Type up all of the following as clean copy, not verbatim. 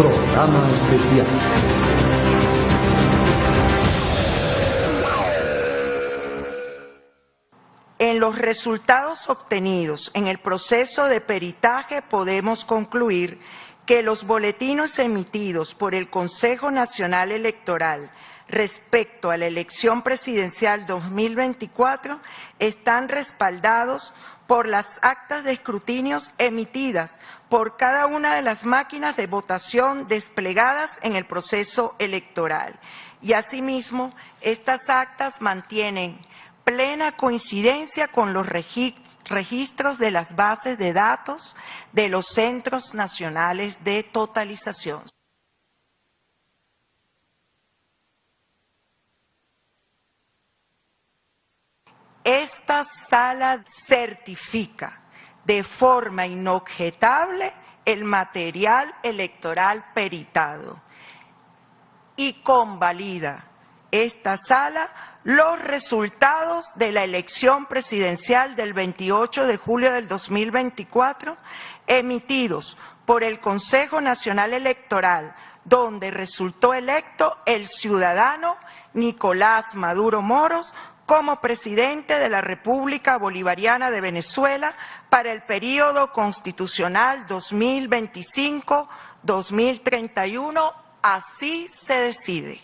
Programa especial. En los resultados obtenidos en el proceso de peritaje podemos concluir que los boletines emitidos por el Consejo Nacional Electoral respecto a la elección presidencial 2024 están respaldados por las actas de escrutinios emitidas por cada una de las máquinas de votación desplegadas en el proceso electoral. Y asimismo, estas actas mantienen plena coincidencia con los registros de las bases de datos de los centros nacionales de totalización. Esta sala certifica de forma inobjetable el material electoral peritado y convalida esta sala los resultados de la elección presidencial del 28 de julio del 2024 emitidos por el Consejo Nacional Electoral, donde resultó electo el ciudadano Nicolás Maduro Moros como presidente de la República Bolivariana de Venezuela para el período constitucional 2025-2031. Así se decide.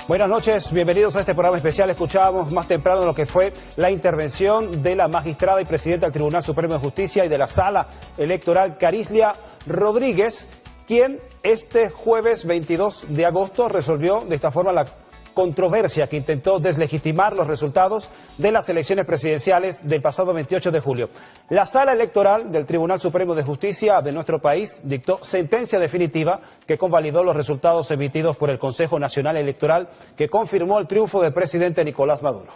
Buenas noches, bienvenidos a este programa especial. Escuchábamos más temprano lo que fue la intervención de la magistrada y presidenta del Tribunal Supremo de Justicia y de la Sala Electoral, Carislia Rodríguez, quien este jueves 22 de agosto resolvió de esta forma la controversia que intentó deslegitimar los resultados de las elecciones presidenciales del pasado 28 de julio. La Sala Electoral del Tribunal Supremo de Justicia de nuestro país dictó sentencia definitiva que convalidó los resultados emitidos por el Consejo Nacional Electoral, que confirmó el triunfo del presidente Nicolás Maduro.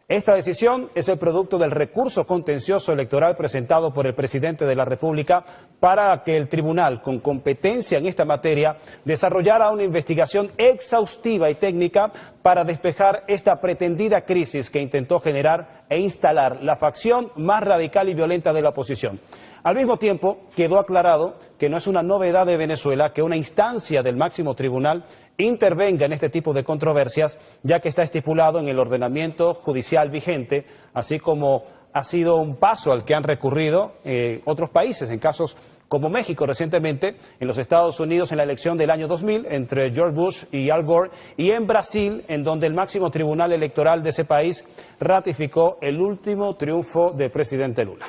Esta decisión es el producto del recurso contencioso electoral presentado por el presidente de la República para que el tribunal, con competencia en esta materia, desarrollara una investigación exhaustiva y técnica para despejar esta pretendida crisis que intentó generar e instalar la facción más radical y violenta de la oposición. Al mismo tiempo, quedó aclarado que no es una novedad de Venezuela que una instancia del máximo tribunal intervenga en este tipo de controversias, ya que está estipulado en el ordenamiento judicial vigente, así como ha sido un paso al que han recurrido otros países, en casos como México recientemente, en los Estados Unidos en la elección del año 2000 entre George Bush y Al Gore, y en Brasil, en donde el máximo tribunal electoral de ese país ratificó el último triunfo del presidente Lula.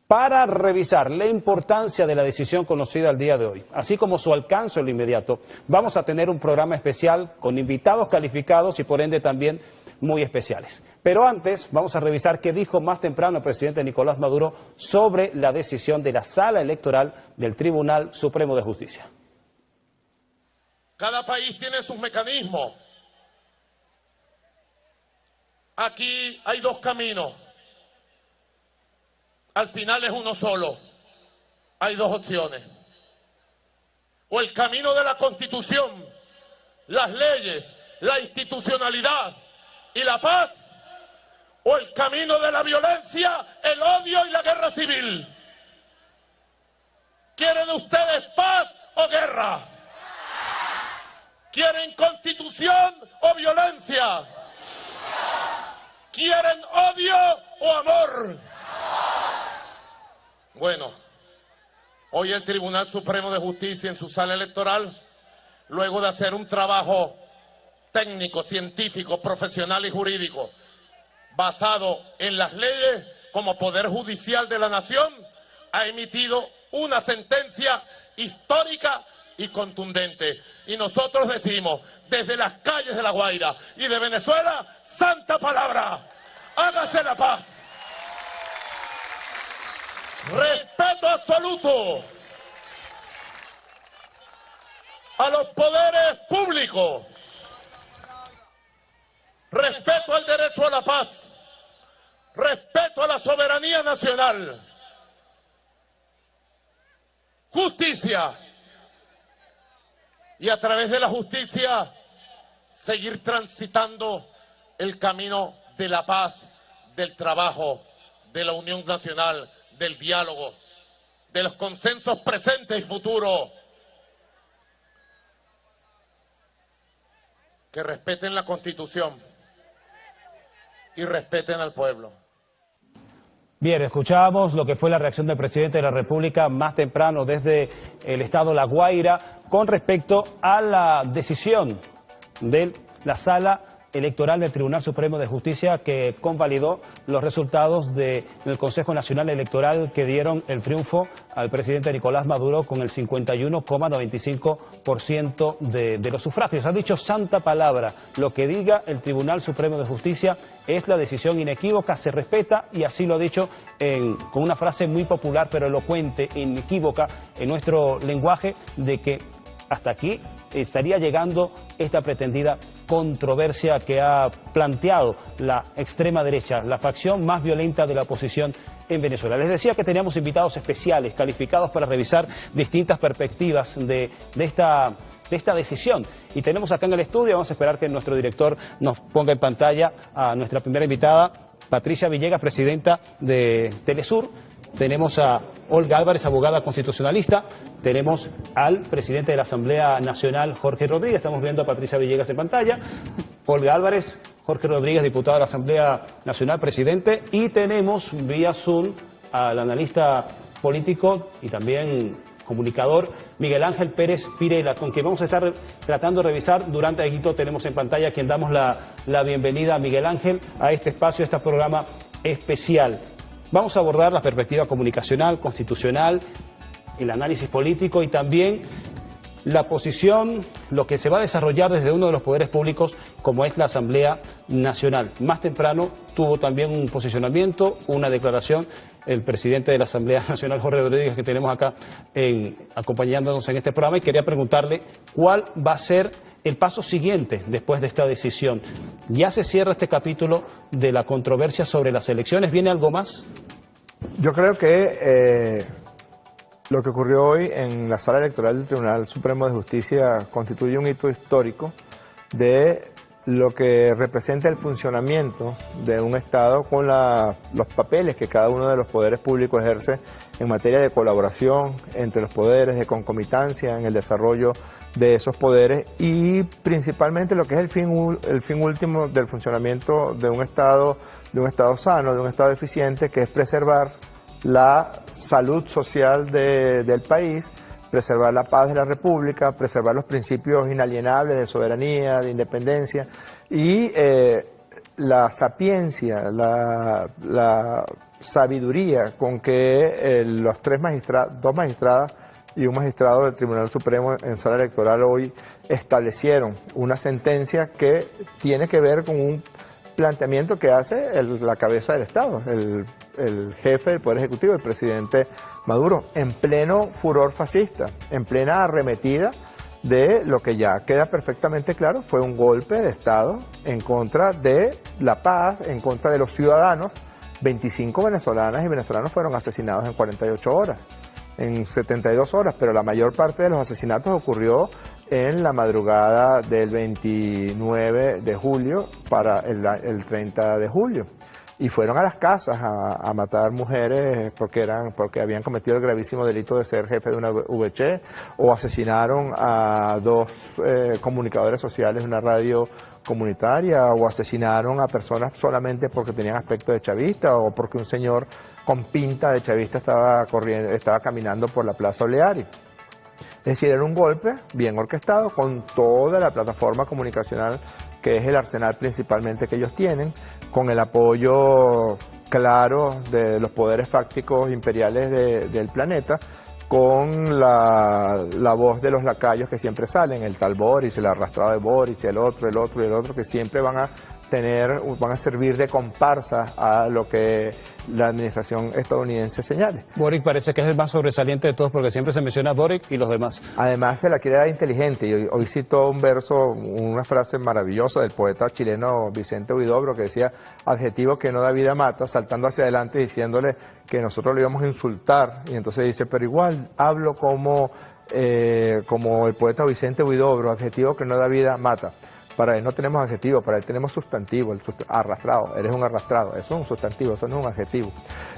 Para revisar la importancia de la decisión conocida el día de hoy, así como su alcance en lo inmediato, vamos a tener un programa especial con invitados calificados y por ende también muy especiales. Pero antes vamos a revisar qué dijo más temprano el presidente Nicolás Maduro sobre la decisión de la Sala Electoral del Tribunal Supremo de Justicia. Cada país tiene sus mecanismos. Aquí hay dos caminos. Al final es uno solo. Hay dos opciones. O el camino de la Constitución, las leyes, la institucionalidad y la paz, o el camino de la violencia, el odio y la guerra civil. ¿Quieren ustedes paz o guerra? ¿Quieren constitución o violencia? ¿Quieren odio o amor? Bueno, hoy el Tribunal Supremo de Justicia en su sala electoral, luego de hacer un trabajo técnico, científico, profesional y jurídico, basado en las leyes como Poder Judicial de la Nación, ha emitido una sentencia histórica y contundente. Y nosotros decimos, desde las calles de La Guaira y de Venezuela, santa palabra, hágase la paz. Respeto absoluto a los poderes públicos. Respeto al derecho a la paz. Respeto a la soberanía nacional. Justicia. Y a través de la justicia seguir transitando el camino de la paz, del trabajo, de la unión nacional, del diálogo, de los consensos presentes y futuros, que respeten la Constitución y respeten al pueblo. Bien, escuchábamos lo que fue la reacción del presidente de la República más temprano desde el estado La Guaira con respecto a la decisión de la Sala Electoral del Tribunal Supremo de Justicia que convalidó los resultados del Consejo Nacional Electoral que dieron el triunfo al presidente Nicolás Maduro con el 51,95% de los sufragios. Ha dicho santa palabra, lo que diga el Tribunal Supremo de Justicia es la decisión inequívoca, se respeta y así lo ha dicho con una frase muy popular pero elocuente, inequívoca en nuestro lenguaje de que hasta aquí estaría llegando esta pretendida controversia que ha planteado la extrema derecha, la facción más violenta de la oposición en Venezuela. Les decía que teníamos invitados especiales, calificados para revisar distintas perspectivas de esta decisión. Y tenemos acá en el estudio, vamos a esperar que nuestro director nos ponga en pantalla a nuestra primera invitada, Patricia Villegas, presidenta de Telesur. Tenemos a Olga Álvarez, abogada constitucionalista. Tenemos al presidente de la Asamblea Nacional, Jorge Rodríguez. Estamos viendo a Patricia Villegas en pantalla. Olga Álvarez, Jorge Rodríguez, diputado de la Asamblea Nacional, presidente. Y tenemos vía Zoom al analista político y también comunicador Miguel Ángel Pérez Pirela, con quien vamos a estar tratando de revisar durante el hito. Tenemos en pantalla a quien damos la bienvenida a Miguel Ángel a este espacio, a este programa especial. Vamos a abordar la perspectiva comunicacional, constitucional, el análisis político y también la posición, lo que se va a desarrollar desde uno de los poderes públicos como es la Asamblea Nacional. Más temprano tuvo también un posicionamiento, una declaración, el presidente de la Asamblea Nacional, Jorge Rodríguez, que tenemos acá acompañándonos en este programa, y quería preguntarle cuál va a ser el paso siguiente después de esta decisión. ¿Ya se cierra este capítulo de la controversia sobre las elecciones? ¿Viene algo más? Yo creo que lo que ocurrió hoy en la Sala Electoral del Tribunal Supremo de Justicia constituye un hito histórico de lo que representa el funcionamiento de un Estado con los papeles que cada uno de los poderes públicos ejerce en materia de colaboración entre los poderes, de concomitancia en el desarrollo de esos poderes y principalmente lo que es el fin último del funcionamiento de un Estado sano, de un Estado eficiente, que es preservar la salud social del país, preservar la paz de la República, preservar los principios inalienables de soberanía, de independencia y la sapiencia, la sabiduría con que los dos magistradas y un magistrado del Tribunal Supremo en sala electoral hoy establecieron una sentencia que tiene que ver con un planteamiento que hace la cabeza del Estado, el jefe del Poder Ejecutivo, el presidente Maduro, en pleno furor fascista, en plena arremetida de lo que ya queda perfectamente claro, fue un golpe de Estado en contra de la paz, en contra de los ciudadanos. 25 venezolanas y venezolanos fueron asesinados en 48 horas, en 72 horas, pero la mayor parte de los asesinatos ocurrió en la madrugada del 29 de julio para el 30 de julio. Y fueron a las casas a matar mujeres porque habían cometido el gravísimo delito de ser jefe de una VC, o asesinaron a dos comunicadores sociales de una radio comunitaria, o asesinaron a personas solamente porque tenían aspecto de chavista o porque un señor con pinta de chavista estaba caminando por la Plaza Oleari. Es decir, era un golpe bien orquestado con toda la plataforma comunicacional que es el arsenal principalmente que ellos tienen, con el apoyo claro de los poderes fácticos imperiales del planeta, con la voz de los lacayos que siempre salen, el tal Boris, el arrastrado de Boris, el otro, que siempre van a servir de comparsa a lo que la administración estadounidense señale. Boric parece que es el más sobresaliente de todos porque siempre se menciona a Boric y los demás. Además se la quiere dar inteligente, y hoy citó un verso, una frase maravillosa del poeta chileno Vicente Huidobro, que decía: adjetivo que no da vida mata, saltando hacia adelante diciéndole que nosotros le íbamos a insultar, y entonces dice, pero igual hablo como el poeta Vicente Huidobro, adjetivo que no da vida mata. Para él no tenemos adjetivo, para él tenemos sustantivo, arrastrado, eres un arrastrado, eso es un sustantivo, eso no es un adjetivo.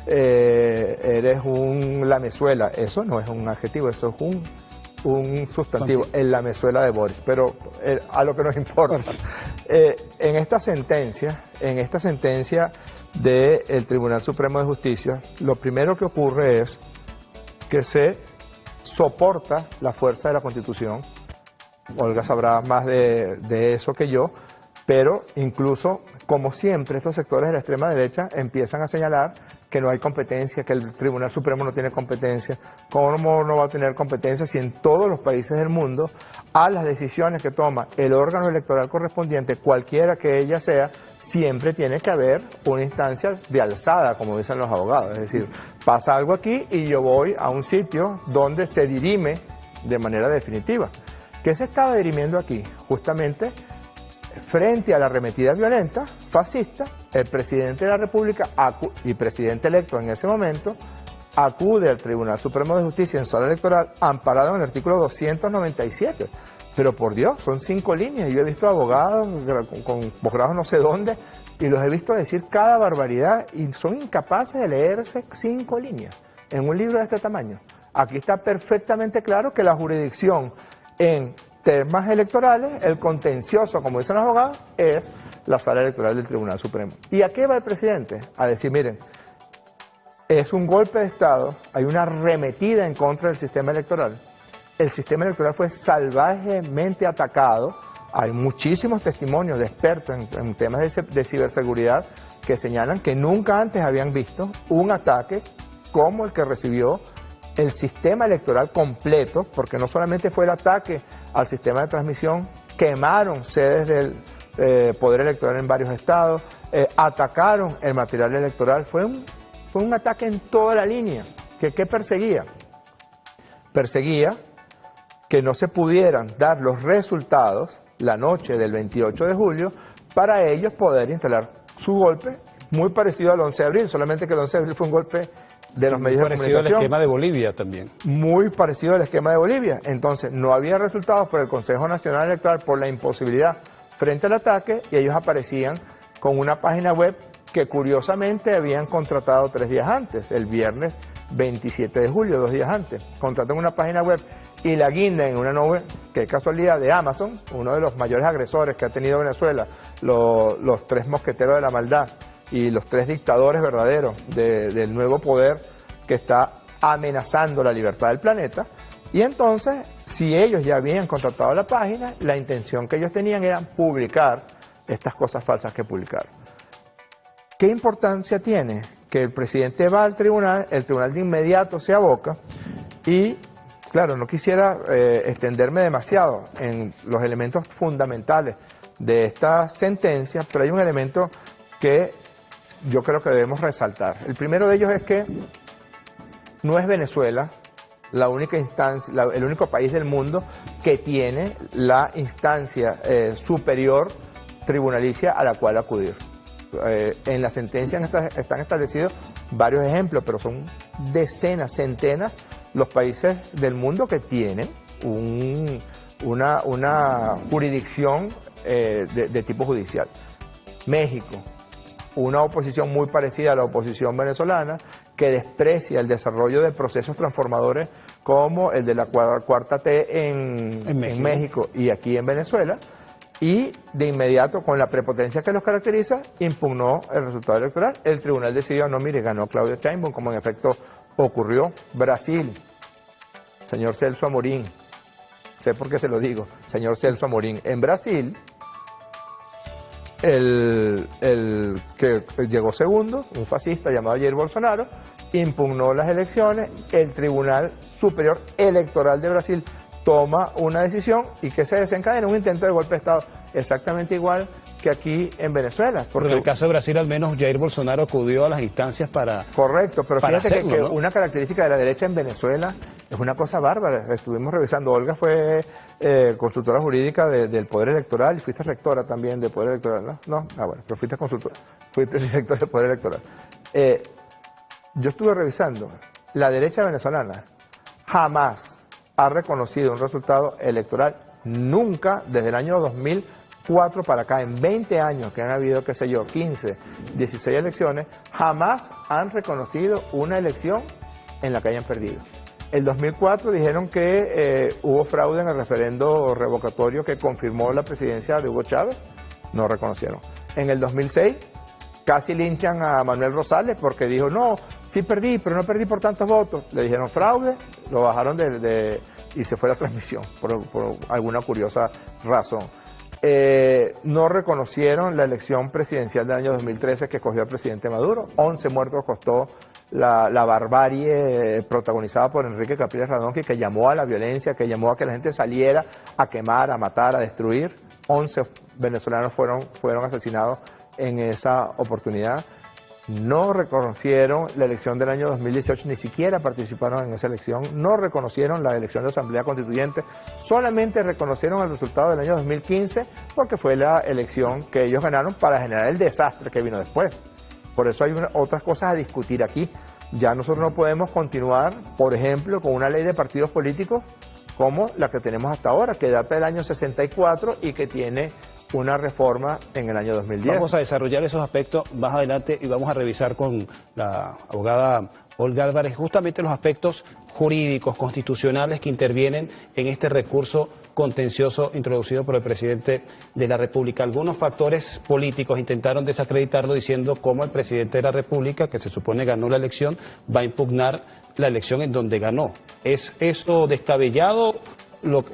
Eres un lamezuela, eso no es un adjetivo, eso es un sustantivo, el lamezuela de Boris, pero a lo que nos importa. En esta sentencia del Tribunal Supremo de Justicia, lo primero que ocurre es que se soporta la fuerza de la Constitución. Olga sabrá más de eso que yo, pero incluso, como siempre, estos sectores de la extrema derecha empiezan a señalar que no hay competencia, que el Tribunal Supremo no tiene competencia. ¿Cómo no va a tener competencia si en todos los países del mundo a las decisiones que toma el órgano electoral correspondiente, cualquiera que ella sea, siempre tiene que haber una instancia de alzada, como dicen los abogados? Es decir, pasa algo aquí y yo voy a un sitio donde se dirime de manera definitiva. ¿Qué se estaba dirimiendo aquí? Justamente, frente a la arremetida violenta, fascista, el presidente de la República y presidente electo en ese momento acude al Tribunal Supremo de Justicia en sala electoral amparado en el artículo 297. Pero por Dios, son 5 líneas. Yo he visto abogados con posgrados no sé dónde y los he visto decir cada barbaridad y son incapaces de leerse 5 líneas en un libro de este tamaño. Aquí está perfectamente claro que la jurisdicción en temas electorales, el contencioso, como dicen los abogados, es la sala electoral del Tribunal Supremo. ¿Y a qué va el presidente? A decir, miren, es un golpe de Estado, hay una arremetida en contra del sistema electoral. El sistema electoral fue salvajemente atacado. Hay muchísimos testimonios de expertos en temas de ciberseguridad que señalan que nunca antes habían visto un ataque como el que recibió el sistema electoral completo, porque no solamente fue el ataque al sistema de transmisión, quemaron sedes del Poder Electoral en varios estados, atacaron el material electoral, fue un ataque en toda la línea. ¿Qué perseguía? Perseguía que no se pudieran dar los resultados la noche del 28 de julio para ellos poder instalar su golpe, muy parecido al 11 de abril, solamente que el 11 de abril fue un golpe de los medios de comunicación. Muy parecido al esquema de Bolivia también. Muy parecido al esquema de Bolivia. Entonces, no había resultados por el Consejo Nacional Electoral por la imposibilidad frente al ataque y ellos aparecían con una página web que curiosamente habían contratado 3 días antes, el viernes 27 de julio, 2 días antes. Contratan una página web y la guindan en una nube, que casualidad, de Amazon, uno de los mayores agresores que ha tenido Venezuela, los 3 mosqueteros de la maldad y los 3 dictadores verdaderos del nuevo poder que está amenazando la libertad del planeta. Y entonces, si ellos ya habían contratado la página, la intención que ellos tenían era publicar estas cosas falsas que publicaron. ¿Qué importancia tiene? Que el presidente va al tribunal, el tribunal de inmediato se aboca y, claro, no quisiera extenderme demasiado en los elementos fundamentales de esta sentencia, pero hay un elemento que yo creo que debemos resaltar. El primero de ellos es que no es Venezuela la única instancia, el único país del mundo que tiene la instancia superior tribunalicia a la cual acudir. En la sentencia están establecidos varios ejemplos, pero son decenas, centenas los países del mundo que tienen una jurisdicción de tipo judicial. México, una oposición muy parecida a la oposición venezolana, que desprecia el desarrollo de procesos transformadores como el de la Cuarta T en México y aquí en Venezuela, y de inmediato, con la prepotencia que los caracteriza, impugnó el resultado electoral. El tribunal decidió, no, mire, ganó Claudia Sheinbaum, como en efecto ocurrió. Brasil, señor Celso Amorín, sé por qué se lo digo, señor Celso Amorín, en Brasil, el que llegó segundo, un fascista llamado Jair Bolsonaro, impugnó las elecciones, el Tribunal Superior Electoral de Brasil toma una decisión y que se desencadena un intento de golpe de Estado, exactamente igual que aquí en Venezuela. Porque en el caso de Brasil, al menos Jair Bolsonaro acudió a las instancias para... Correcto, pero fíjate hacerlo, que ¿no? Una característica de la derecha en Venezuela es una cosa bárbara. Estuvimos revisando, Olga fue consultora jurídica del Poder Electoral y fuiste rectora también del Poder Electoral, ¿no? No, bueno, pero fuiste consultora, fuiste directora del Poder Electoral. Yo estuve revisando, la derecha venezolana jamás ha reconocido un resultado electoral, nunca desde el año 2000 2004 para acá, en 20 años que han habido, qué sé yo, 15, 16 elecciones, jamás han reconocido una elección en la que hayan perdido. El 2004 dijeron que hubo fraude en el referendo revocatorio que confirmó la presidencia de Hugo Chávez, no reconocieron. En el 2006 casi linchan a Manuel Rosales porque dijo, no, sí perdí, pero no perdí por tantos votos. Le dijeron fraude, lo bajaron y se fue la transmisión por alguna curiosa razón. No reconocieron la elección presidencial del año 2013 que escogió al presidente Maduro. 11 muertos costó la barbarie protagonizada por Enrique Capriles Radonqui, que llamó a la violencia, que llamó a que la gente saliera a quemar, a matar, a destruir. 11 venezolanos fueron asesinados en esa oportunidad. No reconocieron la elección del año 2018, ni siquiera participaron en esa elección, no reconocieron la elección de Asamblea Constituyente, solamente reconocieron el resultado del año 2015 porque fue la elección que ellos ganaron para generar el desastre que vino después. Por eso hay otras cosas a discutir aquí. Ya nosotros no podemos continuar, por ejemplo, con una ley de partidos políticos como la que tenemos hasta ahora, que data del año 64 y que tiene una reforma en el año 2010. Vamos a desarrollar esos aspectos más adelante y vamos a revisar con la abogada Olga Álvarez justamente los aspectos jurídicos, constitucionales que intervienen en este recurso contencioso introducido por el presidente de la República. Algunos factores políticos intentaron desacreditarlo diciendo cómo el presidente de la República, que se supone ganó la elección, va a impugnar la elección en donde ganó. ¿Es esto descabellado?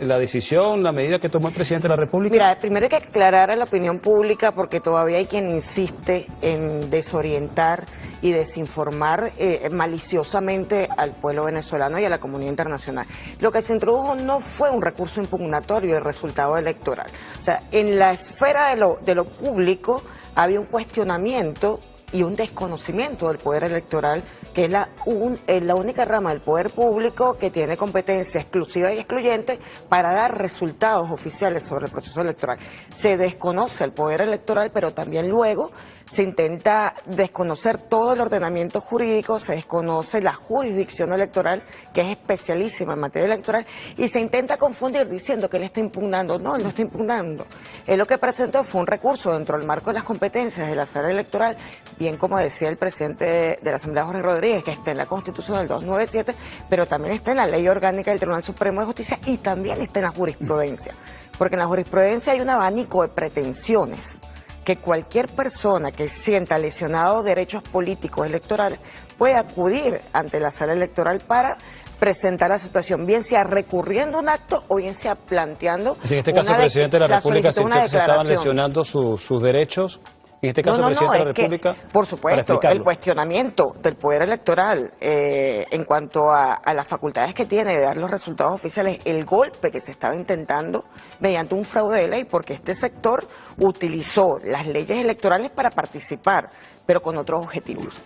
La decisión, la medida que tomó el presidente de la República? Mira, primero hay que aclarar a la opinión pública porque todavía hay quien insiste en desorientar y desinformar maliciosamente al pueblo venezolano y a la comunidad internacional. Lo que se introdujo no fue un recurso impugnatorio del resultado electoral. O sea, en la esfera de lo público había un cuestionamiento y un desconocimiento del poder electoral, que es la única rama del poder público que tiene competencia exclusiva y excluyente para dar resultados oficiales sobre el proceso electoral. Se desconoce el poder electoral, pero también luego se intenta desconocer todo el ordenamiento jurídico, se desconoce la jurisdicción electoral, que es especialísima en materia electoral, y se intenta confundir diciendo que él está impugnando. No, él no está impugnando. Él lo que presentó fue un recurso dentro del marco de las competencias de la sala electoral, bien como decía el presidente de la Asamblea, Jorge Rodríguez, que está en la Constitución del 297, pero también está en la Ley Orgánica del Tribunal Supremo de Justicia y también está en la jurisprudencia. Porque en la jurisprudencia hay un abanico de pretensiones que cualquier persona que sienta lesionado derechos políticos electorales puede acudir ante la sala electoral para presentar la situación, bien sea recurriendo a un acto o bien sea planteando. Si en este caso el presidente de la República sintió que se estaban lesionando sus derechos, en este caso el presidente de la República. Por supuesto, el cuestionamiento del poder electoral en cuanto a las facultades que tiene de dar los resultados oficiales, el golpe que se estaba intentando mediante un fraude de ley, porque este sector utilizó las leyes electorales para participar, pero con otros objetivos.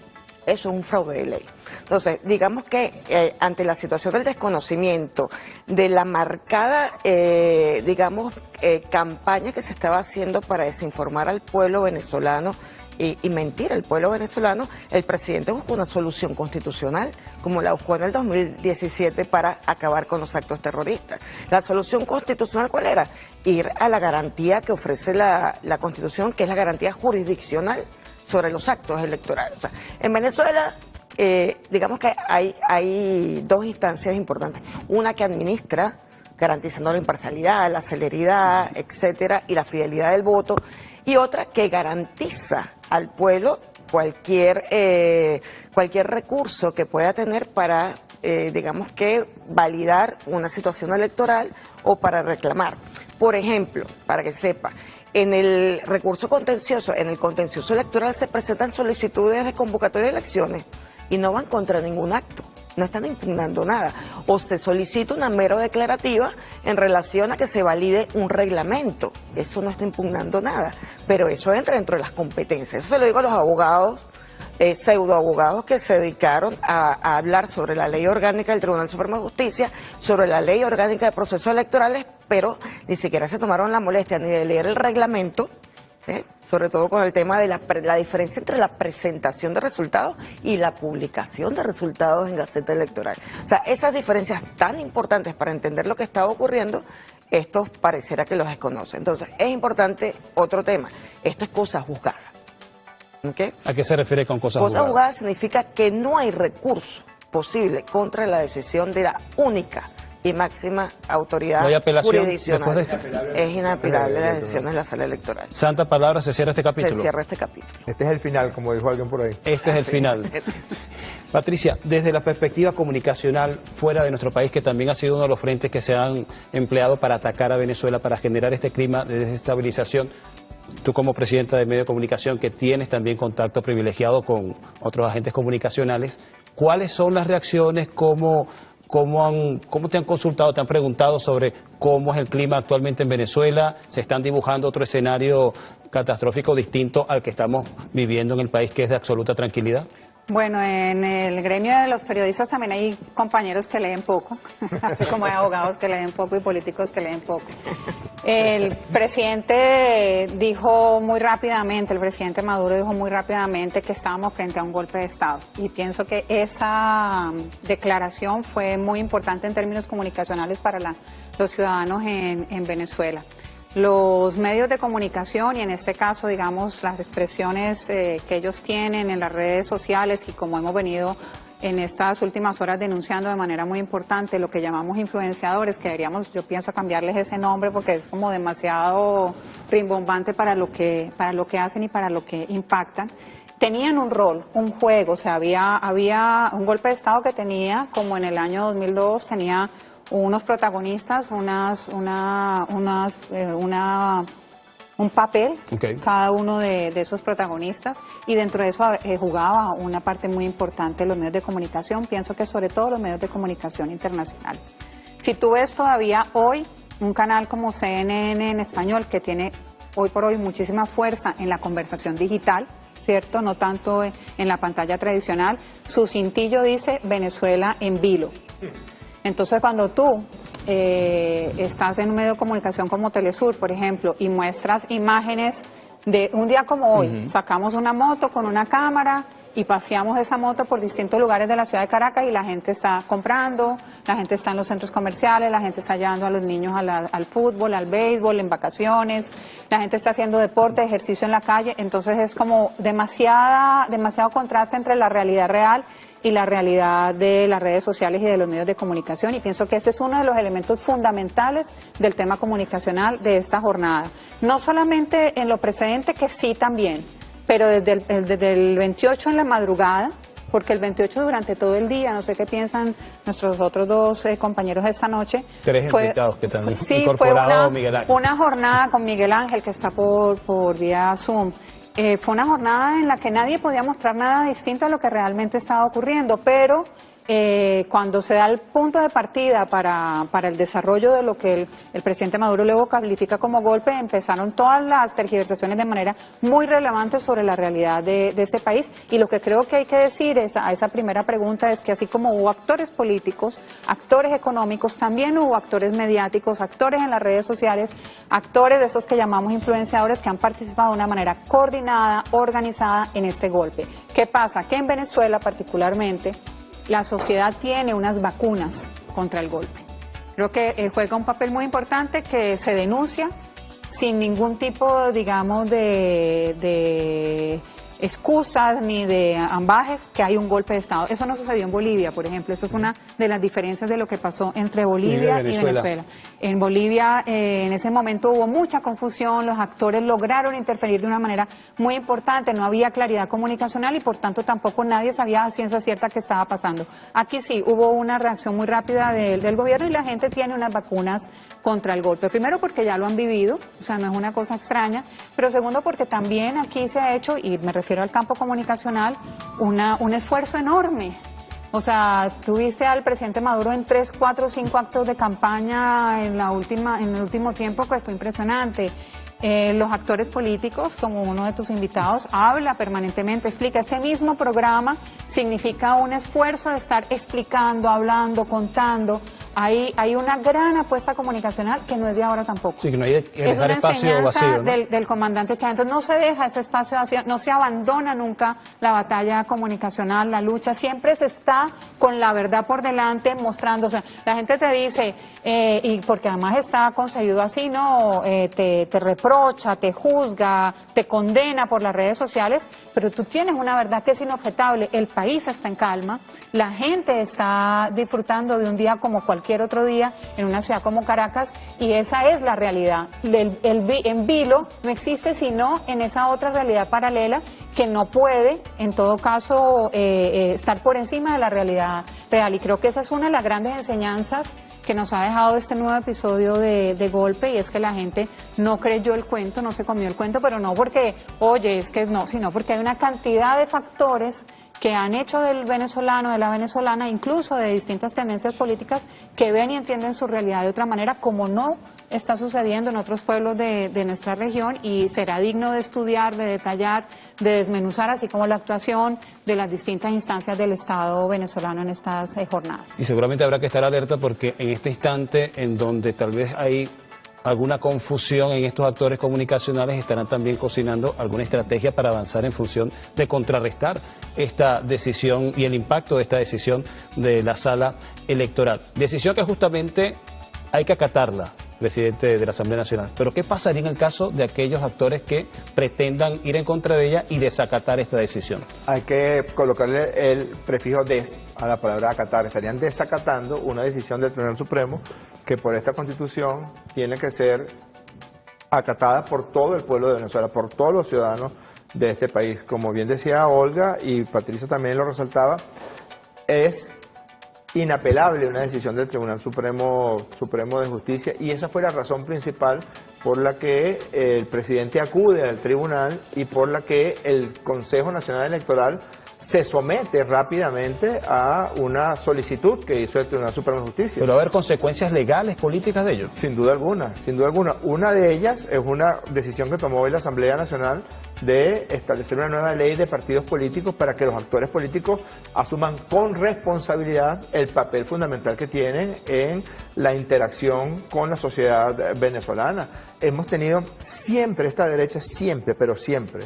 Eso es un fraude de ley. Entonces, digamos que ante la situación del desconocimiento, de la marcada, campaña que se estaba haciendo para desinformar al pueblo venezolano y mentir al pueblo venezolano, el presidente buscó una solución constitucional, como la buscó en el 2017 para acabar con los actos terroristas. La solución constitucional, ¿cuál era? Ir a la garantía que ofrece la Constitución, que es la garantía jurisdiccional sobre los actos electorales. O sea, en Venezuela, digamos que hay dos instancias importantes. Una que administra, garantizando la imparcialidad, la celeridad, etcétera, y la fidelidad del voto, y otra que garantiza al pueblo cualquier recurso que pueda tener para, validar una situación electoral o para reclamar. Por ejemplo, para que sepa, en el recurso contencioso, en el contencioso electoral se presentan solicitudes de convocatoria de elecciones y no van contra ningún acto, no están impugnando nada. O se solicita una mero declarativa en relación a que se valide un reglamento, eso no está impugnando nada, pero eso entra dentro de las competencias. Eso se lo digo a los abogados, pseudoabogados que se dedicaron a hablar sobre la Ley Orgánica del Tribunal Supremo de Justicia, sobre la Ley Orgánica de Procesos Electorales, pero ni siquiera se tomaron la molestia ni de leer el reglamento, sobre todo con el tema de la diferencia entre la presentación de resultados y la publicación de resultados en Gaceta Electoral. O sea, esas diferencias tan importantes para entender lo que estaba ocurriendo, estos pareciera que los desconocen. Entonces, es importante otro tema. Esto es cosa juzgada. ¿Okay? ¿A qué se refiere con cosas Cosa jugadas? juzgada significa que no hay recurso posible contra la decisión de la única y máxima autoridad ¿No hay apelación jurisdiccional. después de esto? Es inapelable la decisión de la sala electoral. Santa palabra, se cierra este capítulo. Se cierra este capítulo. Este es el final, como dijo alguien por ahí. Este es el final. Patricia, desde la perspectiva comunicacional fuera de nuestro país, que también ha sido uno de los frentes que se han empleado para atacar a Venezuela, para generar este clima de desestabilización, tú como presidenta del medio de comunicación, que tienes también contacto privilegiado con otros agentes comunicacionales, ¿cuáles son las reacciones? ¿Cómo te han consultado, te han preguntado sobre cómo es el clima actualmente en Venezuela? ¿Se están dibujando otro escenario catastrófico distinto al que estamos viviendo en el país, que es de absoluta tranquilidad? Bueno, en el gremio de los periodistas también hay compañeros que leen poco, así como hay abogados que leen poco y políticos que leen poco. El presidente dijo muy rápidamente, el presidente Maduro dijo muy rápidamente que estábamos frente a un golpe de Estado. Y pienso que esa declaración fue muy importante en términos comunicacionales para los ciudadanos en Venezuela. Los medios de comunicación y en este caso, digamos, las expresiones que ellos tienen en las redes sociales y como hemos venido en estas últimas horas denunciando de manera muy importante lo que llamamos influenciadores, que deberíamos, yo pienso, cambiarles ese nombre porque es como demasiado rimbombante para lo que hacen y para lo que impactan. Tenían un rol, un juego, o sea, había un golpe de Estado que tenía, como en el año 2002, tenía unos protagonistas, un papel, Okay. cada uno de esos protagonistas, y dentro de eso jugaba una parte muy importante los medios de comunicación, pienso que sobre todo los medios de comunicación internacionales. Si tú ves todavía hoy un canal como CNN en español, que tiene hoy por hoy muchísima fuerza en la conversación digital, ¿cierto? No tanto en la pantalla tradicional, su cintillo dice Venezuela en vilo. Entonces, cuando tú estás en un medio de comunicación como Telesur, por ejemplo, y muestras imágenes de un día como hoy, sacamos una moto con una cámara y paseamos esa moto por distintos lugares de la ciudad de Caracas y la gente está comprando, la gente está en los centros comerciales, la gente está llevando a los niños al fútbol, al béisbol, en vacaciones, la gente está haciendo deporte, ejercicio en la calle, entonces es como demasiado contraste entre la realidad real y la realidad de las redes sociales y de los medios de comunicación, y pienso que ese es uno de los elementos fundamentales del tema comunicacional de esta jornada. No solamente en lo precedente, que sí también, pero desde el 28 en la madrugada, porque el 28 durante todo el día, no sé qué piensan nuestros otros dos compañeros esta noche. Tres invitados que están sí, incorporados, fue Miguel Ángel. una jornada con Miguel Ángel, que está por vía Zoom. Fue una jornada en la que nadie podía mostrar nada distinto a lo que realmente estaba ocurriendo, pero cuando se da el punto de partida para el desarrollo de lo que el presidente Maduro luego califica como golpe, empezaron todas las tergiversaciones de manera muy relevante sobre la realidad de este país, y lo que creo que hay que decir a esa primera pregunta es que así como hubo actores políticos, actores económicos, también hubo actores mediáticos, actores en las redes sociales, actores de esos que llamamos influenciadores, que han participado de una manera coordinada, organizada en este golpe. ¿Qué pasa? Que en Venezuela particularmente la sociedad tiene unas vacunas contra el golpe. Creo que juega un papel muy importante, que se denuncia sin ningún tipo, digamos, de excusas ni de ambajes, que hay un golpe de Estado. Eso no sucedió en Bolivia, por ejemplo. Eso es una de las diferencias de lo que pasó entre Bolivia y Venezuela. En Bolivia, en ese momento hubo mucha confusión, los actores lograron interferir de una manera muy importante, no había claridad comunicacional y por tanto tampoco nadie sabía a ciencia cierta qué estaba pasando. Aquí sí, hubo una reacción muy rápida del gobierno y la gente tiene unas vacunas contra el golpe. Primero porque ya lo han vivido, o sea, no es una cosa extraña, pero segundo porque también aquí se ha hecho, y me refiero al campo comunicacional, un esfuerzo enorme. O sea, tuviste al presidente Maduro en 3, 4, 5 actos de campaña en el último tiempo, que fue impresionante. los actores políticos, como uno de tus invitados, habla permanentemente, explica. Este mismo programa significa un esfuerzo de estar explicando, hablando, contando. Hay una gran apuesta comunicacional que no es de ahora tampoco. Sí, que no hay que es dejar una espacio vacío, ¿no? del comandante Chávez. Entonces no se deja ese espacio vacío, no se abandona nunca la batalla comunicacional, la lucha. Siempre se está con la verdad por delante, mostrándose. La gente te dice, y porque además está concebido así, ¿no? Te reprocha, te juzga, te condena por las redes sociales, pero tú tienes una verdad que es inobjetable. El país está en calma, la gente está disfrutando de un día como cualquier otro día en una ciudad como Caracas, y esa es la realidad. En vilo no existe sino en esa otra realidad paralela que no puede, en todo caso, estar por encima de la realidad real. Y creo que esa es una de las grandes enseñanzas que nos ha dejado este nuevo episodio de Golpe, y es que la gente no creyó el cuento, no se comió el cuento, pero no porque, oye, es que no, sino porque hay una cantidad de factores que han hecho del venezolano, de la venezolana, incluso de distintas tendencias políticas, que ven y entienden su realidad de otra manera, como no está sucediendo en otros pueblos de nuestra región, y será digno de estudiar, de detallar, de desmenuzar, así como la actuación de las distintas instancias del Estado venezolano en estas jornadas. Y seguramente habrá que estar alerta, porque en este instante en donde tal vez hay alguna confusión en estos actores comunicacionales, estarán también cocinando alguna estrategia para avanzar en función de contrarrestar esta decisión y el impacto de esta decisión de la sala electoral. Decisión que justamente hay que acatarla, presidente de la Asamblea Nacional. Pero ¿qué pasaría en el caso de aquellos actores que pretendan ir en contra de ella y desacatar esta decisión? Hay que colocarle el prefijo des a la palabra acatar. Estarían desacatando una decisión del Tribunal Supremo que por esta Constitución tiene que ser acatada por todo el pueblo de Venezuela, por todos los ciudadanos de este país. Como bien decía Olga, y Patricia también lo resaltaba, es inapelable una decisión del Tribunal Supremo de Justicia, y esa fue la razón principal por la que el presidente acude al tribunal y por la que el Consejo Nacional Electoral se somete rápidamente a una solicitud que hizo el Tribunal Supremo de Justicia. ¿Pero va a haber consecuencias legales, políticas de ello? Sin duda alguna, sin duda alguna. Una de ellas es una decisión que tomó hoy la Asamblea Nacional de establecer una nueva ley de partidos políticos para que los actores políticos asuman con responsabilidad el papel fundamental que tienen en la interacción con la sociedad venezolana. Hemos tenido siempre, esta derecha siempre, pero siempre,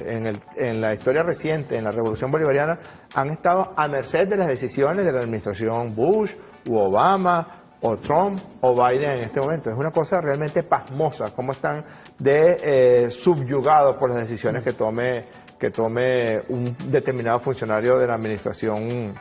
en la historia reciente, en la Revolución Bolivariana, han estado a merced de las decisiones de la administración Bush, u Obama, o Trump, o Biden en este momento. Es una cosa realmente pasmosa cómo están subyugados por las decisiones que tome un determinado funcionario de la administración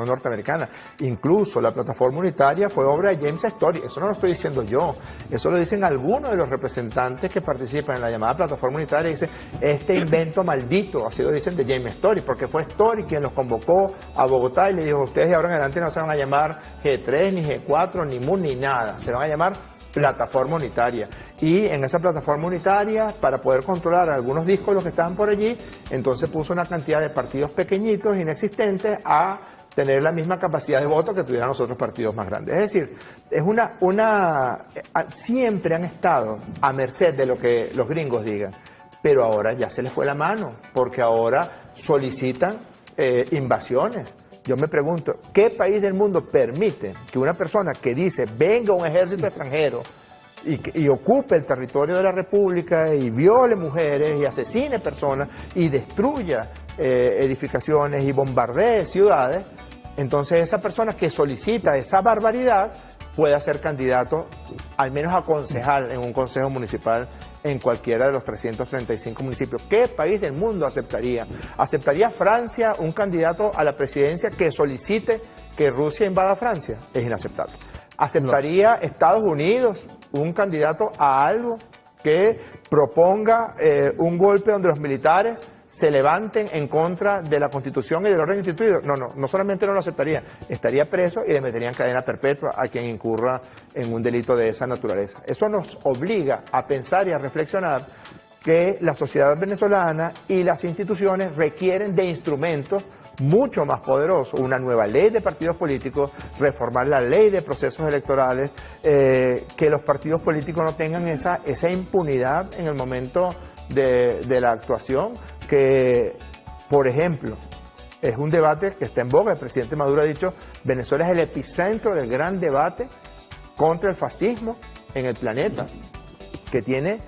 norteamericana. Incluso la plataforma unitaria fue obra de James Story. Eso no lo estoy diciendo yo, eso lo dicen algunos de los representantes que participan en la llamada plataforma unitaria. Dicen, este invento maldito, así lo dicen, de James Story, porque fue Story quien los convocó a Bogotá y le dijo, ustedes de ahora en adelante no se van a llamar G3, ni G4, ni MUN, ni nada, se van a llamar plataforma unitaria. Y en esa plataforma unitaria, para poder controlar algunos discos, los que estaban por allí, entonces puso una cantidad de partidos pequeñitos, inexistentes, a tener la misma capacidad de voto que tuvieran los otros partidos más grandes. Es decir, es siempre han estado a merced de lo que los gringos digan, pero ahora ya se les fue la mano, porque ahora solicitan invasiones. Yo me pregunto, ¿qué país del mundo permite que una persona que dice venga un ejército extranjero y ocupe el territorio de la República y viole mujeres y asesine personas y destruya edificaciones y bombardee ciudades? Entonces esa persona que solicita esa barbaridad pueda ser candidato al menos a concejal en un consejo municipal en cualquiera de los 335 municipios. ¿Qué país del mundo aceptaría? ¿Aceptaría Francia un candidato a la presidencia que solicite que Rusia invada Francia? Es inaceptable. ¿Aceptaría Estados Unidos un candidato a algo que proponga un golpe donde los militares se levanten en contra de la Constitución y del orden instituido? No solamente no lo aceptaría, estaría preso y le meterían cadena perpetua a quien incurra en un delito de esa naturaleza. Eso nos obliga a pensar y a reflexionar que la sociedad venezolana y las instituciones requieren de instrumentos mucho más poderoso, una nueva ley de partidos políticos, reformar la ley de procesos electorales, que los partidos políticos no tengan esa impunidad en el momento de la actuación, que, por ejemplo, es un debate que está en boga. El presidente Maduro ha dicho, Venezuela es el epicentro del gran debate contra el fascismo en el planeta, que tiene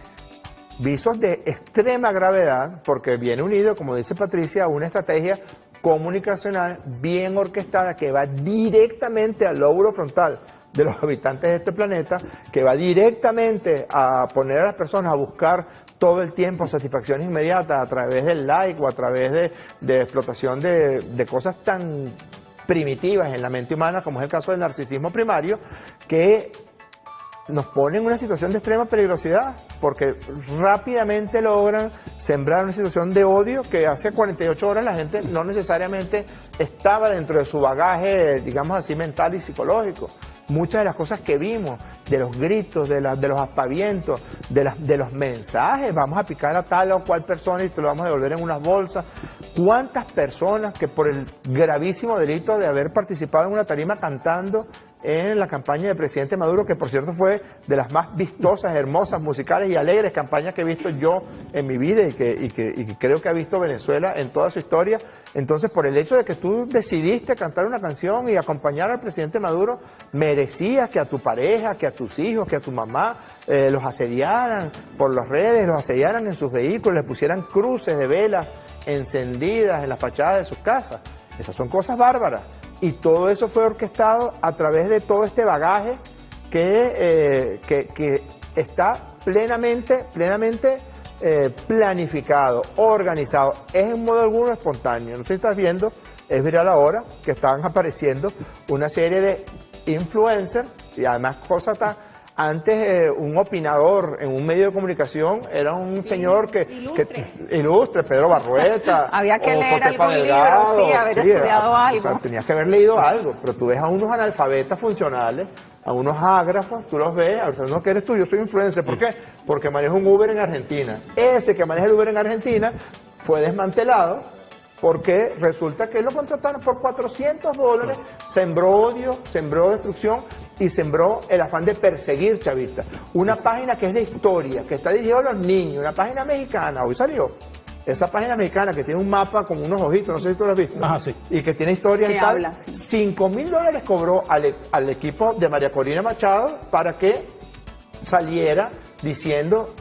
visos de extrema gravedad, porque viene unido, como dice Patricia, a una estrategia comunicacional bien orquestada que va directamente al lóbulo frontal de los habitantes de este planeta, que va directamente a poner a las personas a buscar todo el tiempo satisfacciones inmediatas a través del like o a través de explotación de cosas tan primitivas en la mente humana, como es el caso del narcisismo primario, que nos pone en una situación de extrema peligrosidad, porque rápidamente logran sembrar una situación de odio que hace 48 horas la gente no necesariamente estaba dentro de su bagaje, digamos así, mental y psicológico. Muchas de las cosas que vimos, de los gritos, de los aspavientos, de los mensajes, vamos a picar a tal o cual persona y te lo vamos a devolver en unas bolsas. ¿Cuántas personas que por el gravísimo delito de haber participado en una tarima cantando en la campaña del presidente Maduro, que por cierto fue de las más vistosas, hermosas, musicales y alegres campañas que he visto yo en mi vida y que creo que ha visto Venezuela en toda su historia? Entonces, por el hecho de que tú decidiste cantar una canción y acompañar al presidente Maduro, merecías que a tu pareja, que a tus hijos, que a tu mamá los asediaran por las redes, los asediaran en sus vehículos, les pusieran cruces de velas encendidas en las fachadas de sus casas. Esas son cosas bárbaras. Y todo eso fue orquestado a través de todo este bagaje que está plenamente planificado, organizado. Es en modo alguno espontáneo. No sé si estás viendo, es viral ahora, que están apareciendo una serie de influencers y además cosas tan... Antes un opinador en un medio de comunicación era un señor ilustre, Pedro Barrueta. Había que leer Jotepa algún Delgado, libro, sí, haber estudiado algo. O sea, tenías que haber leído algo, pero tú ves a unos analfabetas funcionales, a unos ágrafos, tú los ves, a veces no, que eres tú, yo soy influencer. ¿Por qué? Porque manejo un Uber en Argentina. Ese que maneja el Uber en Argentina fue desmantelado porque resulta que lo contrataron por $400, sembró odio, sembró destrucción y sembró el afán de perseguir chavistas. Una página que es de historia, que está dirigida a los niños, una página mexicana, hoy salió. Esa página mexicana que tiene un mapa con unos ojitos, no sé si tú lo has visto. Ajá, sí. Y que tiene historia y tal. Habla, sí. $5,000 cobró al equipo de María Corina Machado para que saliera diciendo...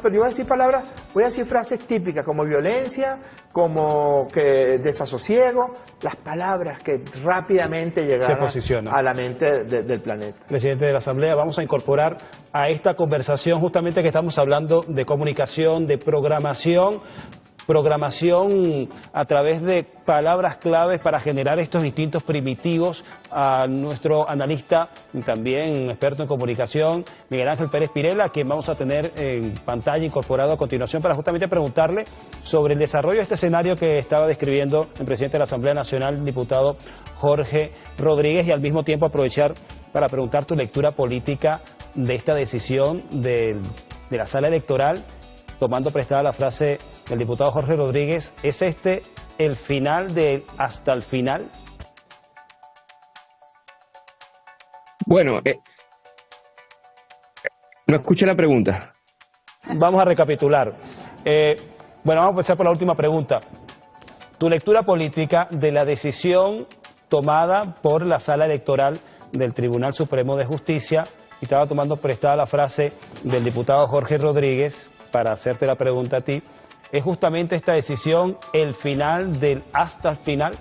pero yo voy a decir palabras, voy a decir frases típicas como violencia, como que desasosiego, las palabras que rápidamente llegaron a la mente del planeta. Presidente de la Asamblea, vamos a incorporar a esta conversación justamente que estamos hablando de comunicación, de programación a través de palabras claves para generar estos instintos primitivos, a nuestro analista, también experto en comunicación, Miguel Ángel Pérez Pirela, quien vamos a tener en pantalla incorporado a continuación para justamente preguntarle sobre el desarrollo de este escenario que estaba describiendo el presidente de la Asamblea Nacional, el diputado Jorge Rodríguez, y al mismo tiempo aprovechar para preguntar tu lectura política de esta decisión de la sala electoral, tomando prestada la frase del diputado Jorge Rodríguez. ¿Es este el final de hasta el final? Bueno, no escuché la pregunta. Vamos a recapitular. Bueno, vamos a empezar por la última pregunta. Tu lectura política de la decisión tomada por la sala electoral del Tribunal Supremo de Justicia, y estaba tomando prestada la frase del diputado Jorge Rodríguez para hacerte la pregunta a ti. ¿Es justamente esta decisión el final del hasta el final?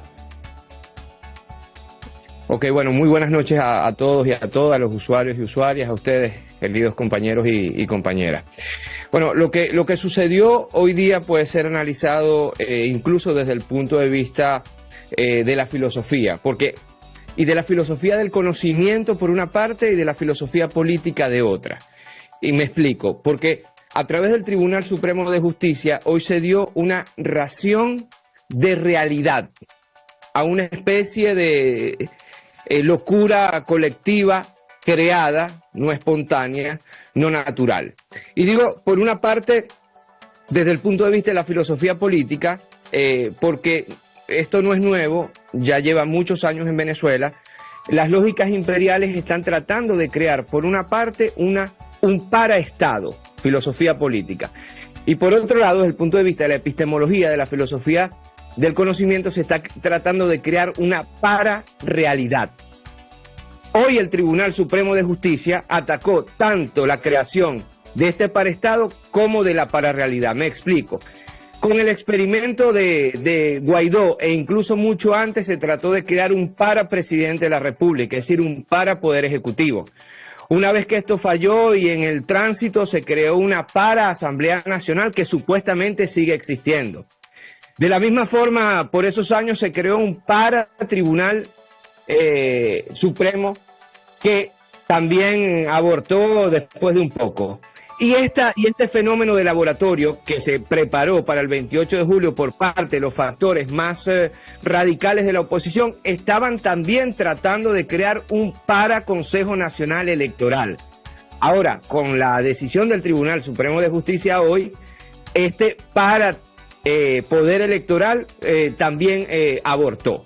Ok, bueno, muy buenas noches a todos y a todas, a los usuarios y usuarias, a ustedes, queridos compañeros y compañeras. Bueno, lo que sucedió hoy día puede ser analizado incluso desde el punto de vista de la filosofía, y de la filosofía del conocimiento por una parte y de la filosofía política de otra. Y me explico, porque a través del Tribunal Supremo de Justicia hoy se dio una ración de realidad a una especie de locura colectiva creada, no espontánea, no natural. Y digo, por una parte, desde el punto de vista de la filosofía política, porque esto no es nuevo, ya lleva muchos años en Venezuela. Las lógicas imperiales están tratando de crear, por una parte, un paraestado, filosofía política. Y por otro lado, desde el punto de vista de la epistemología, de la filosofía del conocimiento, se está tratando de crear una pararealidad. Hoy el Tribunal Supremo de Justicia atacó tanto la creación de este paraestado como de la pararealidad. Me explico. Con el experimento de Guaidó, e incluso mucho antes, se trató de crear un parapresidente de la República, es decir, un parapoder ejecutivo. Una vez que esto falló y en el tránsito, se creó una para-Asamblea Nacional que supuestamente sigue existiendo. De la misma forma, por esos años se creó un para-Tribunal Supremo que también abortó después de un poco. Y este fenómeno de laboratorio que se preparó para el 28 de julio por parte de los factores más radicales de la oposición, estaban también tratando de crear un Consejo Nacional Electoral. Ahora, con la decisión del Tribunal Supremo de Justicia hoy, este Poder Electoral también abortó.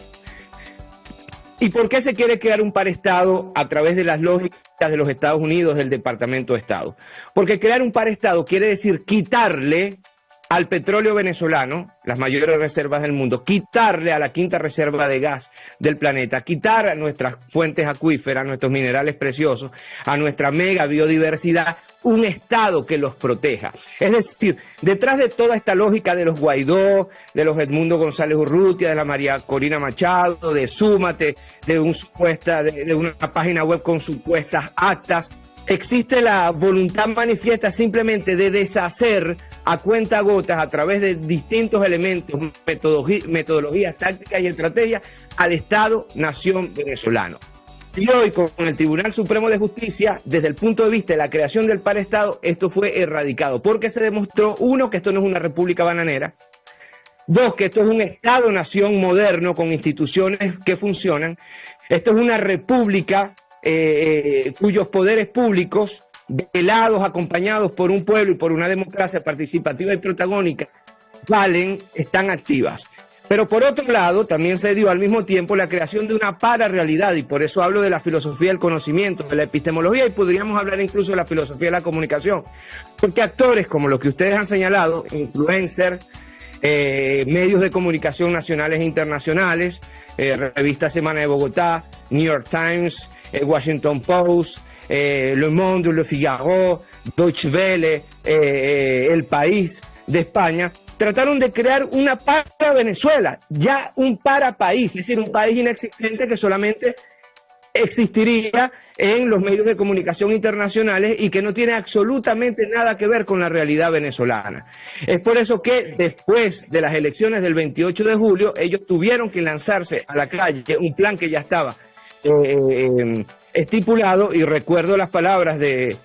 ¿Y por qué se quiere crear un paraestado a través de las lógicas de los Estados Unidos, del Departamento de Estado? Porque crear un paraestado quiere decir quitarle al petróleo venezolano, las mayores reservas del mundo, quitarle a la quinta reserva de gas del planeta, quitar a nuestras fuentes acuíferas, nuestros minerales preciosos, a nuestra mega biodiversidad, un Estado que los proteja. Es decir, detrás de toda esta lógica de los Guaidó, de los Edmundo González Urrutia, de la María Corina Machado, de Súmate, de una página web con supuestas actas, existe la voluntad manifiesta simplemente de deshacer a cuentagotas, a través de distintos elementos, metodologías, tácticas y estrategias, al Estado-nación venezolano. Y hoy, con el Tribunal Supremo de Justicia, desde el punto de vista de la creación del paraestado, esto fue erradicado, porque se demostró, uno, que esto no es una república bananera; dos, que esto es un Estado-nación moderno con instituciones que funcionan; esto es una república cuyos poderes públicos, velados, acompañados por un pueblo y por una democracia participativa y protagónica, están activas. Pero por otro lado, también se dio al mismo tiempo la creación de una pararealidad, y por eso hablo de la filosofía del conocimiento, de la epistemología, y podríamos hablar incluso de la filosofía de la comunicación. Porque actores como los que ustedes han señalado, influencers, medios de comunicación nacionales e internacionales, Revista Semana de Bogotá, New York Times, Washington Post, Le Monde, Le Figaro, Deutsche Welle, El País de España, trataron de crear una para Venezuela, ya un para país, es decir, un país inexistente que solamente existiría en los medios de comunicación internacionales y que no tiene absolutamente nada que ver con la realidad venezolana. Es por eso que después de las elecciones del 28 de julio, ellos tuvieron que lanzarse a la calle, un plan que ya estaba estipulado, y recuerdo las palabras de